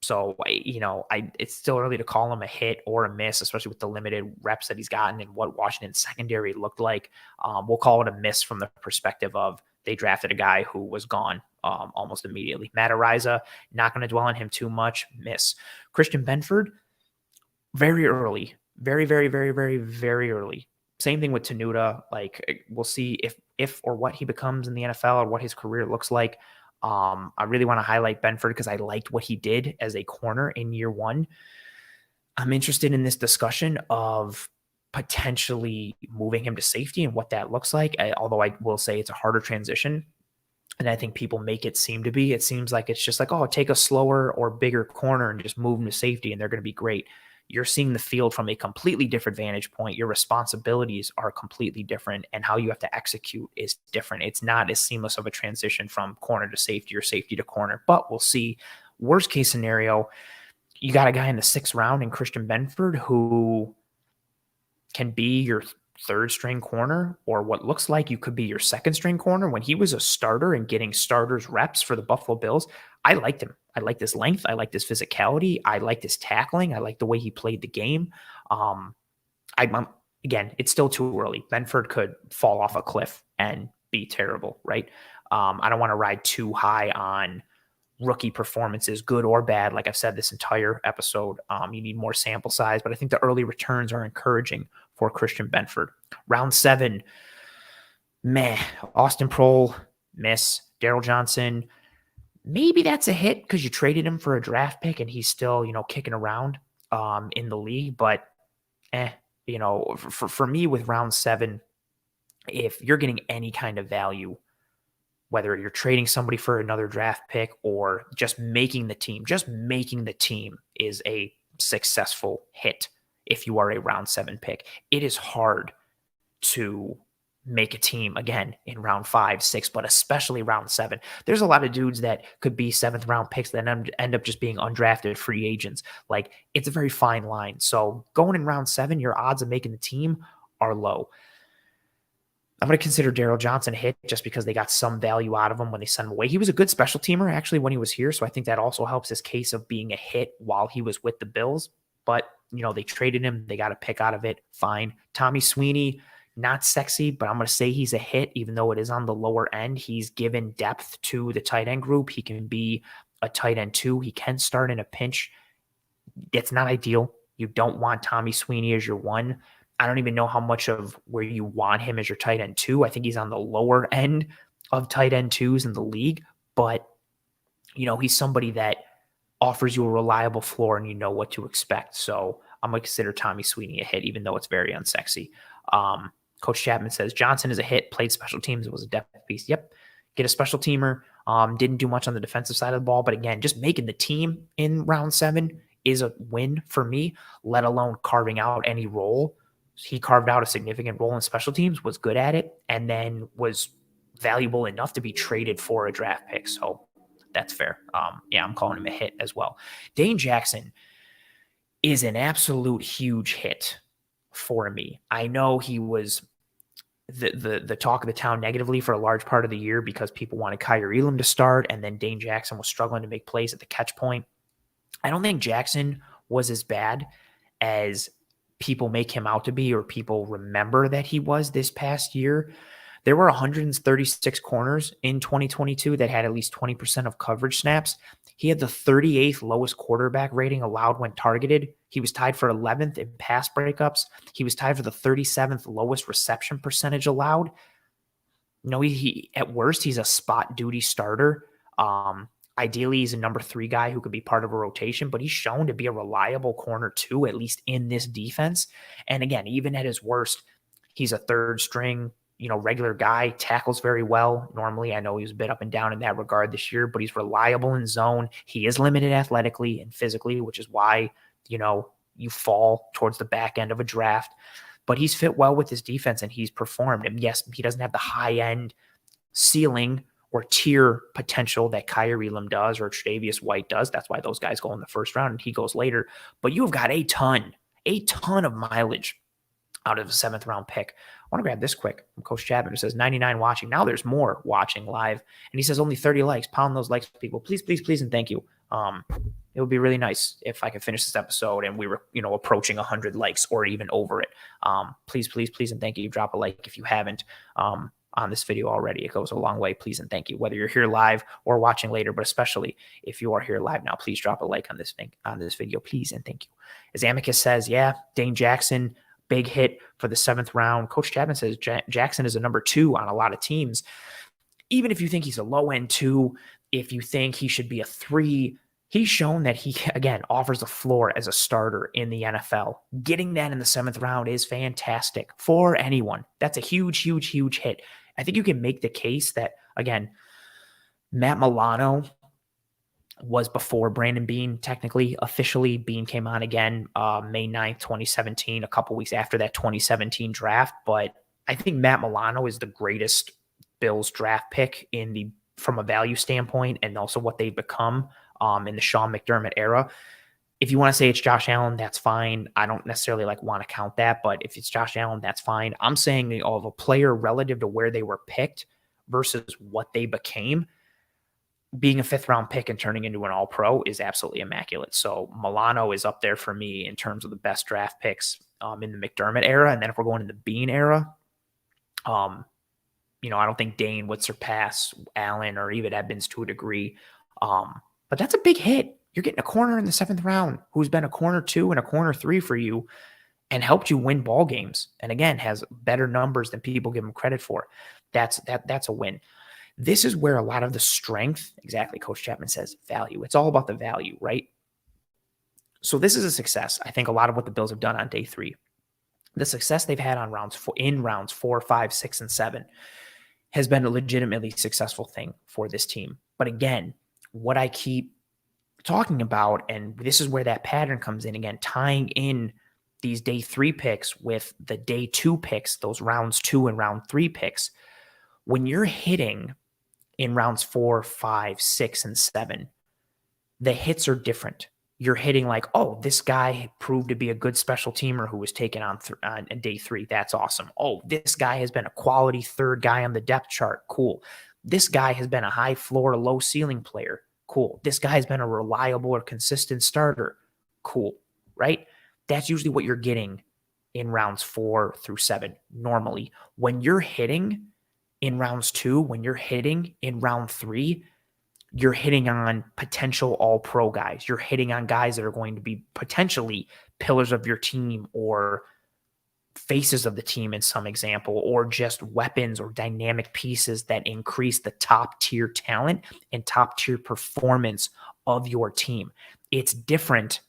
So, it's still early to call him a hit or a miss, especially with the limited reps that he's gotten and what Washington's secondary looked like. We'll call it a miss from the perspective of they drafted a guy who was gone almost immediately. Matt Ariza, not going to dwell on him too much, miss. Christian Benford, very early. Very, very, very, very, very early. Same thing with Tenuta. We'll see if or what he becomes in the NFL or what his career looks like. I really want to highlight Benford because I liked what he did as a corner in year 1. I'm interested in this discussion of potentially moving him to safety and what that looks like. Although I will say it's a harder transition. And I think people make it seem to be. It seems like it's just take a slower or bigger corner and just move them to safety and they're going to be great. You're seeing the field from a completely different vantage point. Your responsibilities are completely different, and how you have to execute is different. It's not as seamless of a transition from corner to safety or safety to corner, but we'll see. Worst case scenario, you got a guy in the 6th round in Christian Benford who can be your 3rd-string corner, or what looks like you could be your 2nd-string corner. When he was a starter and getting starters reps for the Buffalo Bills, I liked him. I liked his length. I liked his physicality. I liked his tackling. I liked the way he played the game. Again, it's still too early. Benford could fall off a cliff and be terrible, right? I don't want to ride too high on rookie performances, good or bad. Like I've said this entire episode, you need more sample size, but I think the early returns are encouraging for Christian Benford. Round 7, meh. Austin Prohl, miss. Daryl Johnson, maybe that's a hit because you traded him for a draft pick and he's still, kicking around in the league. But for me with round 7, if you're getting any kind of value, whether you're trading somebody for another draft pick or just making the team is a successful hit if you are a round 7 pick. It is hard to make a team again in round 5, 6, but especially round 7. There's a lot of dudes that could be 7th round picks that end up just being undrafted free agents. Like, it's a very fine line. So going in round 7, your odds of making the team are low. I'm going to consider Daryl Johnson a hit just because they got some value out of him when they sent him away. He was a good special teamer actually when he was here, so I think that also helps his case of being a hit while he was with the Bills. But, they traded him. They got a pick out of it. Fine. Tommy Sweeney, not sexy, but I'm going to say he's a hit, even though it is on the lower end. He's given depth to the tight end group. He can be a tight end 2. He can start in a pinch. It's not ideal. You don't want Tommy Sweeney as your 1. I don't even know how much of where you want him as your tight end 2. I think he's on the lower end of tight end 2s in the league, but he's somebody that offers you a reliable floor and you know what to expect. So I'm going to consider Tommy Sweeney a hit, even though it's very unsexy. Coach Chapman says Johnson is a hit, played special teams, was a depth piece. Yep. Get a special teamer. Didn't do much on the defensive side of the ball, but again, just making the team in round 7 is a win for me, let alone carving out any role. He carved out a significant role in special teams, was good at it, and then was valuable enough to be traded for a draft pick. So that's fair. I'm calling him a hit as well. Dane Jackson is an absolute huge hit for me. I know he was the talk of the town negatively for a large part of the year because people wanted Kyer Elam to start, and then Dane Jackson was struggling to make plays at the catch point. I don't think Jackson was as bad as people make him out to be or people remember that he was this past year. There were 136 corners in 2022 that had at least 20% of coverage snaps. He had the 38th lowest quarterback rating allowed when targeted. He was tied for 11th in pass breakups. He was tied for the 37th lowest reception percentage allowed. He at worst, he's a spot duty starter. Ideally, he's a number 3 guy who could be part of a rotation, but he's shown to be a reliable corner 2, at least in this defense. And again, even at his worst, he's a 3rd string, regular guy, tackles very well. Normally, I know he was a bit up and down in that regard this year, but he's reliable in zone. He is limited athletically and physically, which is why, you fall towards the back end of a draft. But he's fit well with his defense and he's performed. And yes, he doesn't have the high end ceiling or tier potential that Kyer Elam does or Tre'Davious White does. That's why those guys go in the first round and he goes later. But you've got a ton of mileage out of a 7th round pick. I want to grab this quick from Coach Chapman, who says 99 watching. Now there's more watching live. And he says only 30 likes. Pound those likes, people. Please, please, please, and thank you. It would be really nice if I could finish this episode and we were, approaching 100 likes or even over it. Please, please, please, and thank you. Drop a like if you haven't. On this video already. It goes a long way. Please and thank you. Whether you're here live or watching later, but especially if you are here live now, please drop a like on this video. Please and thank you. As Amicus says, Dane Jackson, big hit for the 7th round. Coach Chapman says Jackson is a number 2 on a lot of teams. Even if you think he's a low end 2, if you think he should be a 3, he's shown that he, again, offers a floor as a starter in the NFL. Getting that in the 7th round is fantastic for anyone. That's a huge, huge, huge hit. I think you can make the case that, again, Matt Milano was before Brandon Beane, technically, officially. Beane came on again May 9th, 2017, a couple weeks after that 2017 draft. But I think Matt Milano is the greatest Bills draft pick from a value standpoint and also what they've become in the Sean McDermott era. If you want to say it's Josh Allen, that's fine. I don't necessarily want to count that, but if it's Josh Allen, that's fine. I'm saying of a player relative to where they were picked versus what they became, being a 5th round pick and turning into an all-pro is absolutely immaculate. So Milano is up there for me in terms of the best draft picks in the McDermott era. And then if we're going to the Beane era, I don't think Dane would surpass Allen or even Edmonds to a degree. But that's a big hit. You're getting a corner in the 7th round who's been a corner 2 and a corner 3 for you and helped you win ball games. And again, has better numbers than people give him credit for. That's a win. This is where a lot of the strength, exactly, Coach Chapman says, value. It's all about the value, right? So this is a success. I think a lot of what the Bills have done on day 3, the success they've had on rounds 4, 5, 6, and 7 has been a legitimately successful thing for this team. But again, what I keep talking about, and this is where that pattern comes in again, tying in these day 3 picks with the day 2 picks, those rounds 2 and round 3 picks. When you're hitting in rounds 4, 5, 6, and 7, the hits are different. You're hitting like, oh, this guy proved to be a good special teamer who was taken on day 3. That's awesome. Oh, this guy has been a quality third guy on the depth chart. Cool. This guy has been a high floor, low ceiling player. Cool. This guy has been a reliable or consistent starter. Cool. Right? That's usually what you're getting in rounds 4 through 7 normally. When you're hitting in rounds 2, when you're hitting in round 3, you're hitting on potential all-pro guys. You're hitting on guys that are going to be potentially pillars of your team or faces of the team in some example, or just weapons or dynamic pieces that increase the top-tier talent and top-tier performance of your team. It's different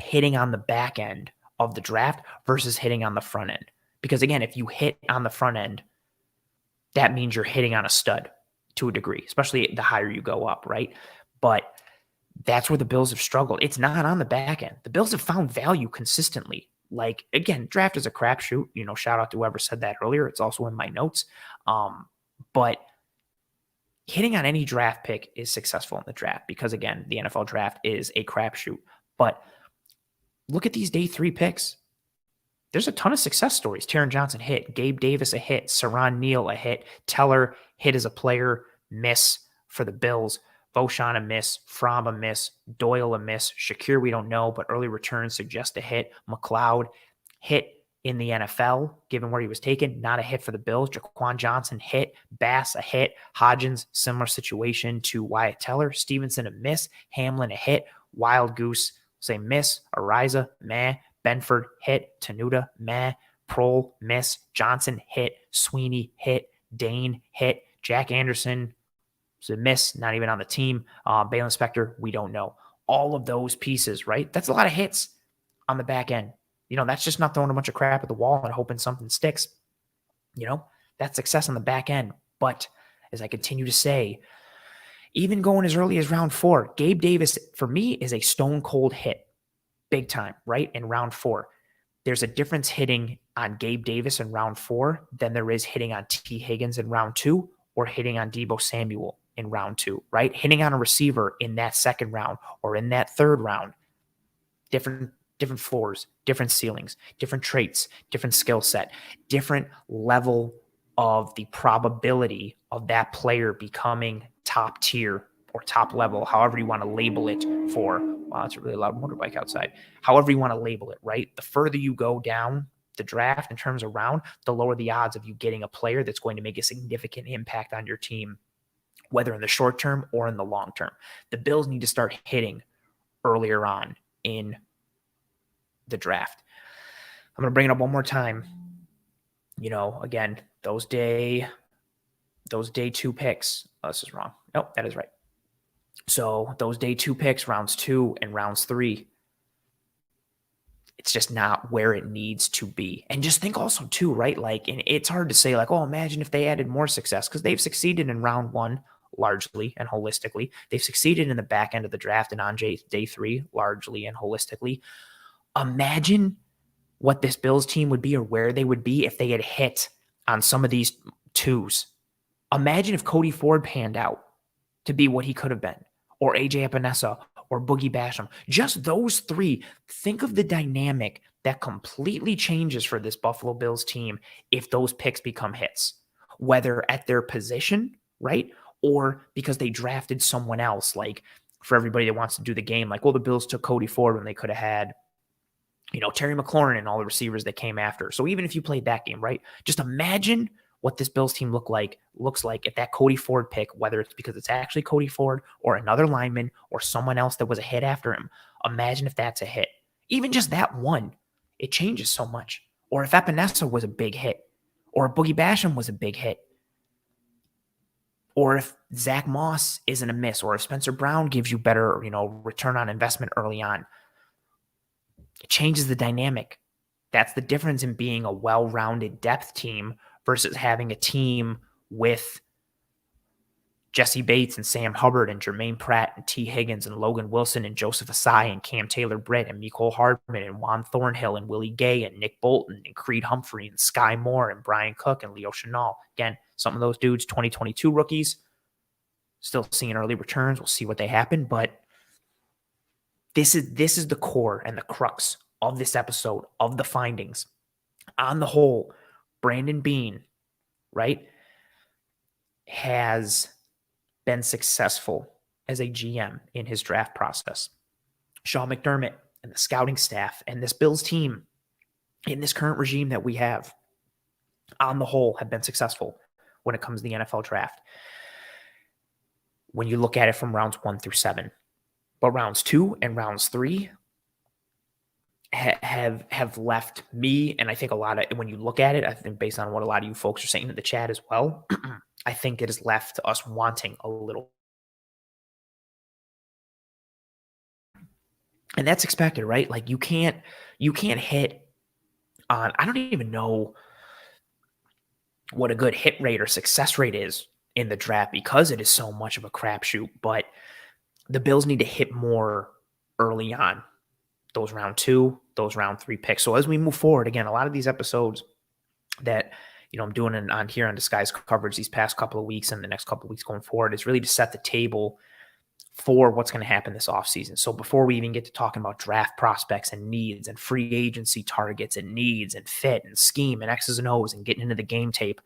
hitting on the back end of the draft versus hitting on the front end. Because again, if you hit on the front end, that means you're hitting on a stud to a degree, especially the higher you go up, right? But that's where the Bills have struggled. It's not on the back end. The Bills have found value consistently. Like, again, draft is a crapshoot. Shout out to whoever said that earlier. It's also in my notes. But hitting on any draft pick is successful in the draft because, again, the NFL draft is a crapshoot. But look at these day 3 picks. There's a ton of success stories. Taron Johnson hit. Gabe Davis a hit. Saron Neal a hit. Teller hit as a player. Miss for the Bills. Voshan a miss. Fromm a miss. Doyle a miss. Shakir we don't know, but early returns suggest a hit. McLeod hit in the NFL, given where he was taken. Not a hit for the Bills. Jaquan Johnson hit. Bass a hit. Hodgins, similar situation to Wyatt Teller. Stevenson a miss. Hamlin a hit. Wild Goose, say miss. Ariza, meh. Benford hit. Tenuta, meh. Prohl, miss. Johnson hit. Sweeney hit. Dane hit. Jack Anderson was a miss, not even on the team. Balen Spector, we don't know. All of those pieces, right? That's a lot of hits on the back end. That's just not throwing a bunch of crap at the wall and hoping something sticks. That's success on the back end. But as I continue to say, even going as early as round 4, Gabe Davis, for me, is a stone cold hit. Big time, right? In round 4. There's a difference hitting on Gabe Davis in round 4 than there is hitting on T. Higgins in round 2 or hitting on Deebo Samuel in round 2, right? Hitting on a receiver in that 2nd round or in that 3rd round. Different floors, different ceilings, different traits, different skill set, different level of the probability of that player becoming top tier or top level, however you want to label it for. Wow, it's a really loud motorbike outside. However you want to label it, right? The further you go down the draft in terms of round, the lower the odds of you getting a player that's going to make a significant impact on your team, whether in the short term or in the long term. The Bills need to start hitting earlier on in the draft. I'm going to bring it up one more time. Again, those day 2 picks. Oh, this is wrong. Nope, that is right. So those day 2 picks, rounds 2 and rounds 3, it's just not where it needs to be. And just think also too, right? Like, and it's hard to say like, oh, imagine if they added more success, because they've succeeded in round 1 largely and holistically. They've succeeded in the back end of the draft and on day 3 largely and holistically. Imagine what this Bills team would be or where they would be if they had hit on some of these 2s. Imagine if Cody Ford panned out to be what he could have been, or AJ Epinesa, or Boogie Basham. Just those 3. Think of the dynamic that completely changes for this Buffalo Bills team if those picks become hits, whether at their position, right? Or because they drafted someone else. Like, for everybody that wants to do the game, like, well, the Bills took Cody Ford when they could have had, Terry McLaurin and all the receivers that came after. So even if you played that game, right? Just imagine what this Bills team looks like if that Cody Ford pick, whether it's because it's actually Cody Ford or another lineman or someone else that was a hit after him. Imagine if that's a hit. Even just that one, it changes so much. Or if Epinesa was a big hit, or if Boogie Basham was a big hit, or if Zach Moss isn't a miss, or if Spencer Brown gives you better, return on investment early on. It changes the dynamic. That's the difference in being a well-rounded depth team versus having a team with Jesse Bates and Sam Hubbard and Jermaine Pratt and T. Higgins and Logan Wilson and Joseph Asai and Cam Taylor-Britt and Mecole Hardman and Juan Thornhill and Willie Gay and Nick Bolton and Creed Humphrey and Sky Moore and Brian Cook and Leo Chenal. Again, some of those dudes, 2022 rookies, still seeing early returns. We'll see what they happen, but this is the core and the crux of this episode, of the findings. On the whole, Brandon Beane, right, has been successful as a GM in his draft process. Sean McDermott and the scouting staff and this Bills team in this current regime that we have, on the whole, have been successful when it comes to the NFL draft. When you look at it from rounds 1 through 7. But rounds 2 and rounds 3 have left me, and I think a lot of, when you look at it, I think based on what a lot of you folks are saying in the chat as well, I think it has left us wanting a little. And that's expected, right? Like you can't hit on, I don't even know what a good hit rate or success rate is in the draft because it is so much of a crapshoot, but the Bills need to hit more early on. Those round 2, those round 3 picks. So as we move forward, again, a lot of these episodes that, I'm doing on here on Disguise coverage these past couple of weeks and the next couple of weeks going forward is really to set the table for what's going to happen this offseason. So before we even get to talking about draft prospects and needs and free agency targets and needs and fit and scheme and X's and O's and getting into the game tape,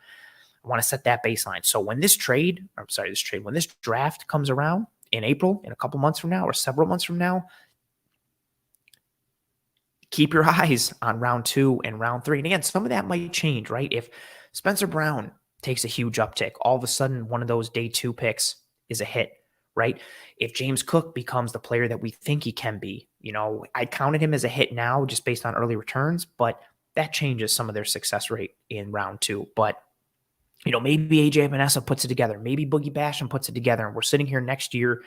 I want to set that baseline. So when when this draft comes around in April, in a couple months from now or several months from now, keep your eyes on round 2 and round 3. And again, some of that might change, right? If Spencer Brown takes a huge uptick, all of a sudden one of those day 2 picks is a hit, right? If James Cook becomes the player that we think he can be, I counted him as a hit now just based on early returns, but that changes some of their success rate in round 2. But, maybe AJ Epinesa puts it together. Maybe Boogie Basham puts it together. And we're sitting here next year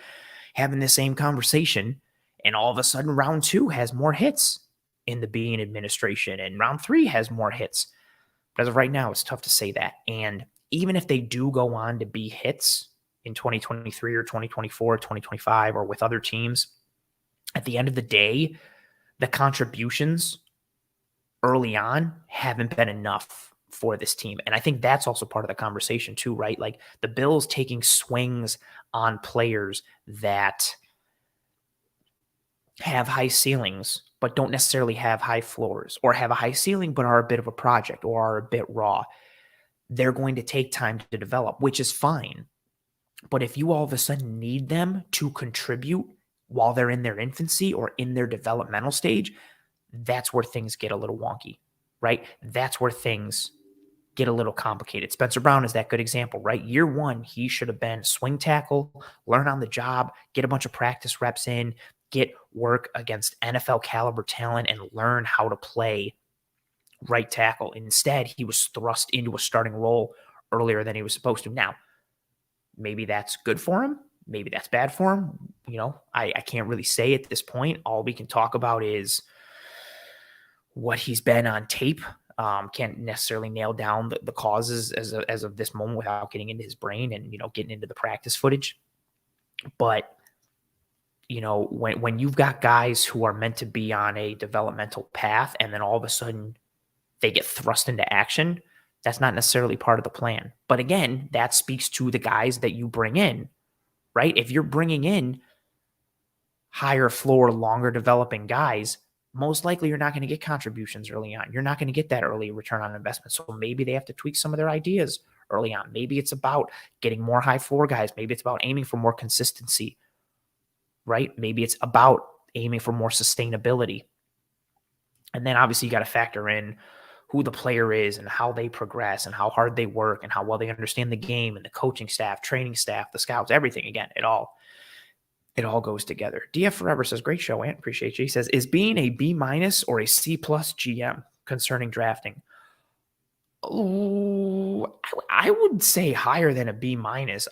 having the same conversation. And all of a sudden round 2 has more hits in the Beane administration, and round 3 has more hits. But as of right now, it's tough to say that. And even if they do go on to be hits in 2023 or 2024, 2025, or with other teams, at the end of the day, the contributions early on haven't been enough for this team. And I think that's also part of the conversation too, right? Like the Bills taking swings on players that have high ceilings, but don't necessarily have high floors, or have a high ceiling, but are a bit of a project or are a bit raw. They're going to take time to develop, which is fine. But if you all of a sudden need them to contribute while they're in their infancy or in their developmental stage, that's where things get a little wonky, right? That's where things get a little complicated. Spencer Brown is that good example, right? Year 1, he should have been swing tackle, learn on the job, get a bunch of practice reps in, get work against NFL caliber talent, and learn how to play right tackle. Instead, he was thrust into a starting role earlier than he was supposed to. Now, maybe that's good for him. Maybe that's bad for him. I can't really say at this point. All we can talk about is what he's been on tape. Can't necessarily nail down the causes as of this moment without getting into his brain and, getting into the practice footage. But, when you've got guys who are meant to be on a developmental path and then all of a sudden they get thrust into action, that's not necessarily part of the plan. But again, that speaks to the guys that you bring in, right? If you're bringing in higher floor, longer developing guys, most likely you're not going to get contributions early on. You're not going to get that early return on investment. So maybe they have to tweak some of their ideas early on. Maybe it's about getting more high floor guys. Maybe it's about aiming for more consistency, right? Maybe it's about aiming for more sustainability. And then obviously you got to factor in who the player is and how they progress and how hard they work and how well they understand the game and the coaching staff, training staff, the scouts, everything. Again, it all goes together. DF Forever says, great show, Ant. Appreciate you. He says, is Beane a B- or a C+ GM concerning drafting? Oh, I would say higher than a B-.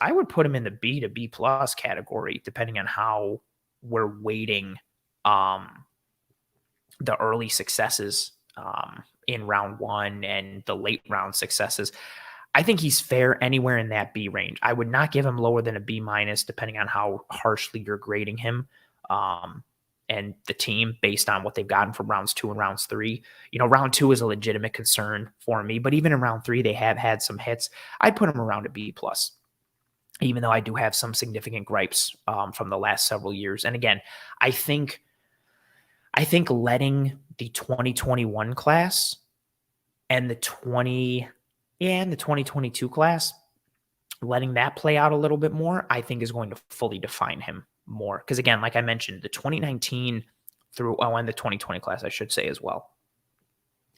I would put him in the B to B+ category, depending on how we're weighting the early successes in round one and the late round successes. I think he's fair anywhere in that B range. I would not give him lower than a B-, depending on how harshly you're grading him and the team based on what they've gotten from rounds 2 and rounds 3. Round 2 is a legitimate concern for me, but even in round 3, they have had some hits. I'd put him around a B+, even though I do have some significant gripes from the last several years. And again, I think letting the 2021 class and the 2022 class, letting that play out a little bit more, I think is going to fully define him more. Because again, like I mentioned, the 2019 and the 2020 class, I should say as well.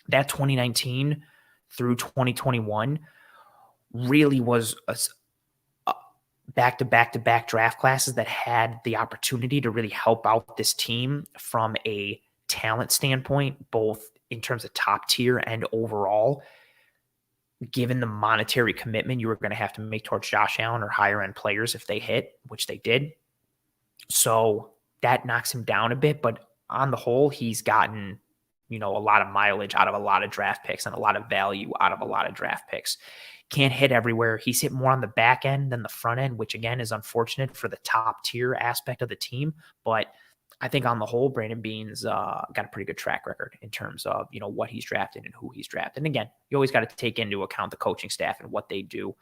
That 2019 through 2021 really was a back-to-back draft classes that had the opportunity to really help out this team from a talent standpoint, both in terms of top tier and overall, given the monetary commitment you were going to have to make towards Josh Allen or higher end players if they hit, which they did. So that knocks him down a bit, but on the whole, he's gotten, a lot of mileage out of a lot of draft picks and a lot of value out of a lot of draft picks. Can't hit everywhere. He's hit more on the back end than the front end, which again is unfortunate for the top tier aspect of the team. But I think on the whole, Brandon Beane's got a pretty good track record in terms of, what he's drafted and who he's drafted. And again, you always got to take into account the coaching staff and what they do.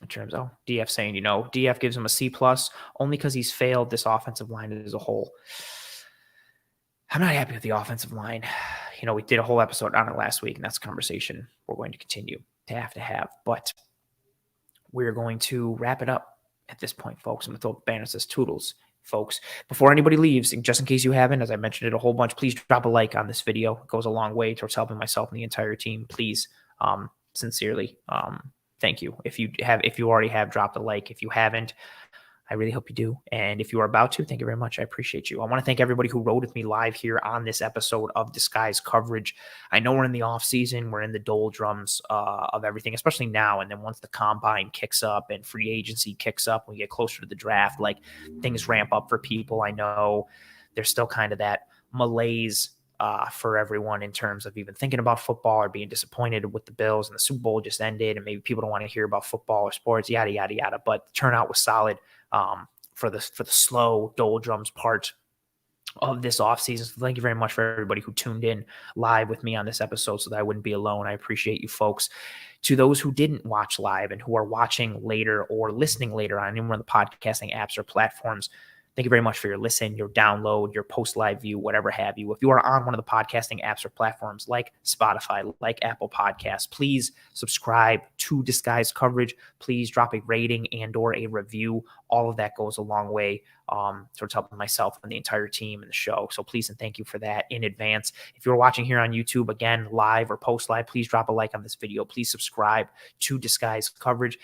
In terms of DF saying, DF gives him a C+ only because he's failed this offensive line as a whole. I'm not happy with the offensive line. We did a whole episode on it last week, and that's a conversation we're going to continue to have. But we're going to wrap it up at this point, folks. I'm going to throw Banner says toodles, folks. Before anybody leaves, just in case you haven't, as I mentioned it a whole bunch, please drop a like on this video. It goes a long way towards helping myself and the entire team. Please, sincerely, thank you. If you already have, dropped a like. If you haven't, I really hope you do. And if you are about to, thank you very much. I appreciate you. I want to thank everybody who rode with me live here on this episode of Disguise Coverage. I know we're in the off season. We're in the doldrums of everything, especially now. And then once the combine kicks up and free agency kicks up, when we get closer to the draft, like things ramp up for people. I know there's still kind of that malaise for everyone in terms of even thinking about football or being disappointed with the Bills, and the Super Bowl just ended and maybe people don't want to hear about football or sports, yada, yada, yada. But the turnout was solid for the slow doldrums part of this offseason. So thank you very much for everybody who tuned in live with me on this episode so that I wouldn't be alone. I appreciate you folks. To those who didn't watch live and who are watching later or listening later on any one of the podcasting apps or platforms, thank you very much for your listen, your download, your post-live view, whatever have you. If you are on one of the podcasting apps or platforms like Spotify, like Apple Podcasts, please subscribe to Disguise Coverage. Please drop a rating and or a review. All of that goes a long way towards helping myself and the entire team and the show. So please and thank you for that in advance. If you're watching here on YouTube, again, live or post-live, please drop a like on this video. Please subscribe to Disguise Coverage.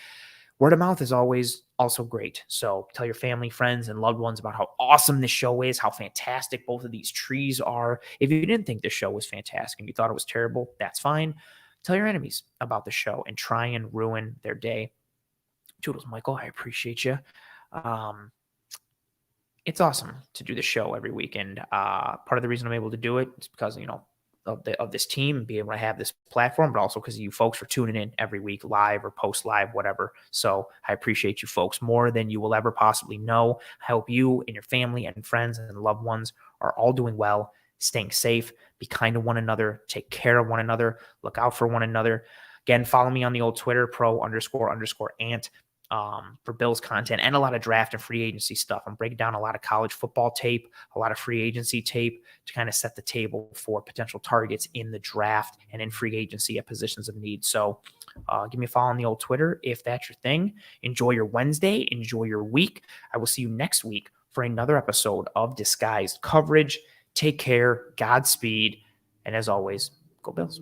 Word of mouth is always also great. So tell your family, friends, and loved ones about how awesome this show is, how fantastic both of these trees are. If you didn't think this show was fantastic and you thought it was terrible, that's fine. Tell your enemies about the show and try and ruin their day. Toodles, Michael, I appreciate you. It's awesome to do the show every week. And part of the reason I'm able to do it is because, of this team and be able to have this platform, but also because you folks are tuning in every week, live or post live, whatever. So I appreciate you folks more than you will ever possibly know. I hope you and your family and friends and loved ones are all doing well, staying safe, be kind to one another, take care of one another, look out for one another. Again, follow me on the old Twitter, pro__ant. For Bills content and a lot of draft and free agency stuff. I'm breaking down a lot of college football tape, a lot of free agency tape to kind of set the table for potential targets in the draft and in free agency at positions of need. So give me a follow on the old Twitter if that's your thing. Enjoy your Wednesday. Enjoy your week. I will see you next week for another episode of Disguised Coverage. Take care. Godspeed. And as always, Go Bills.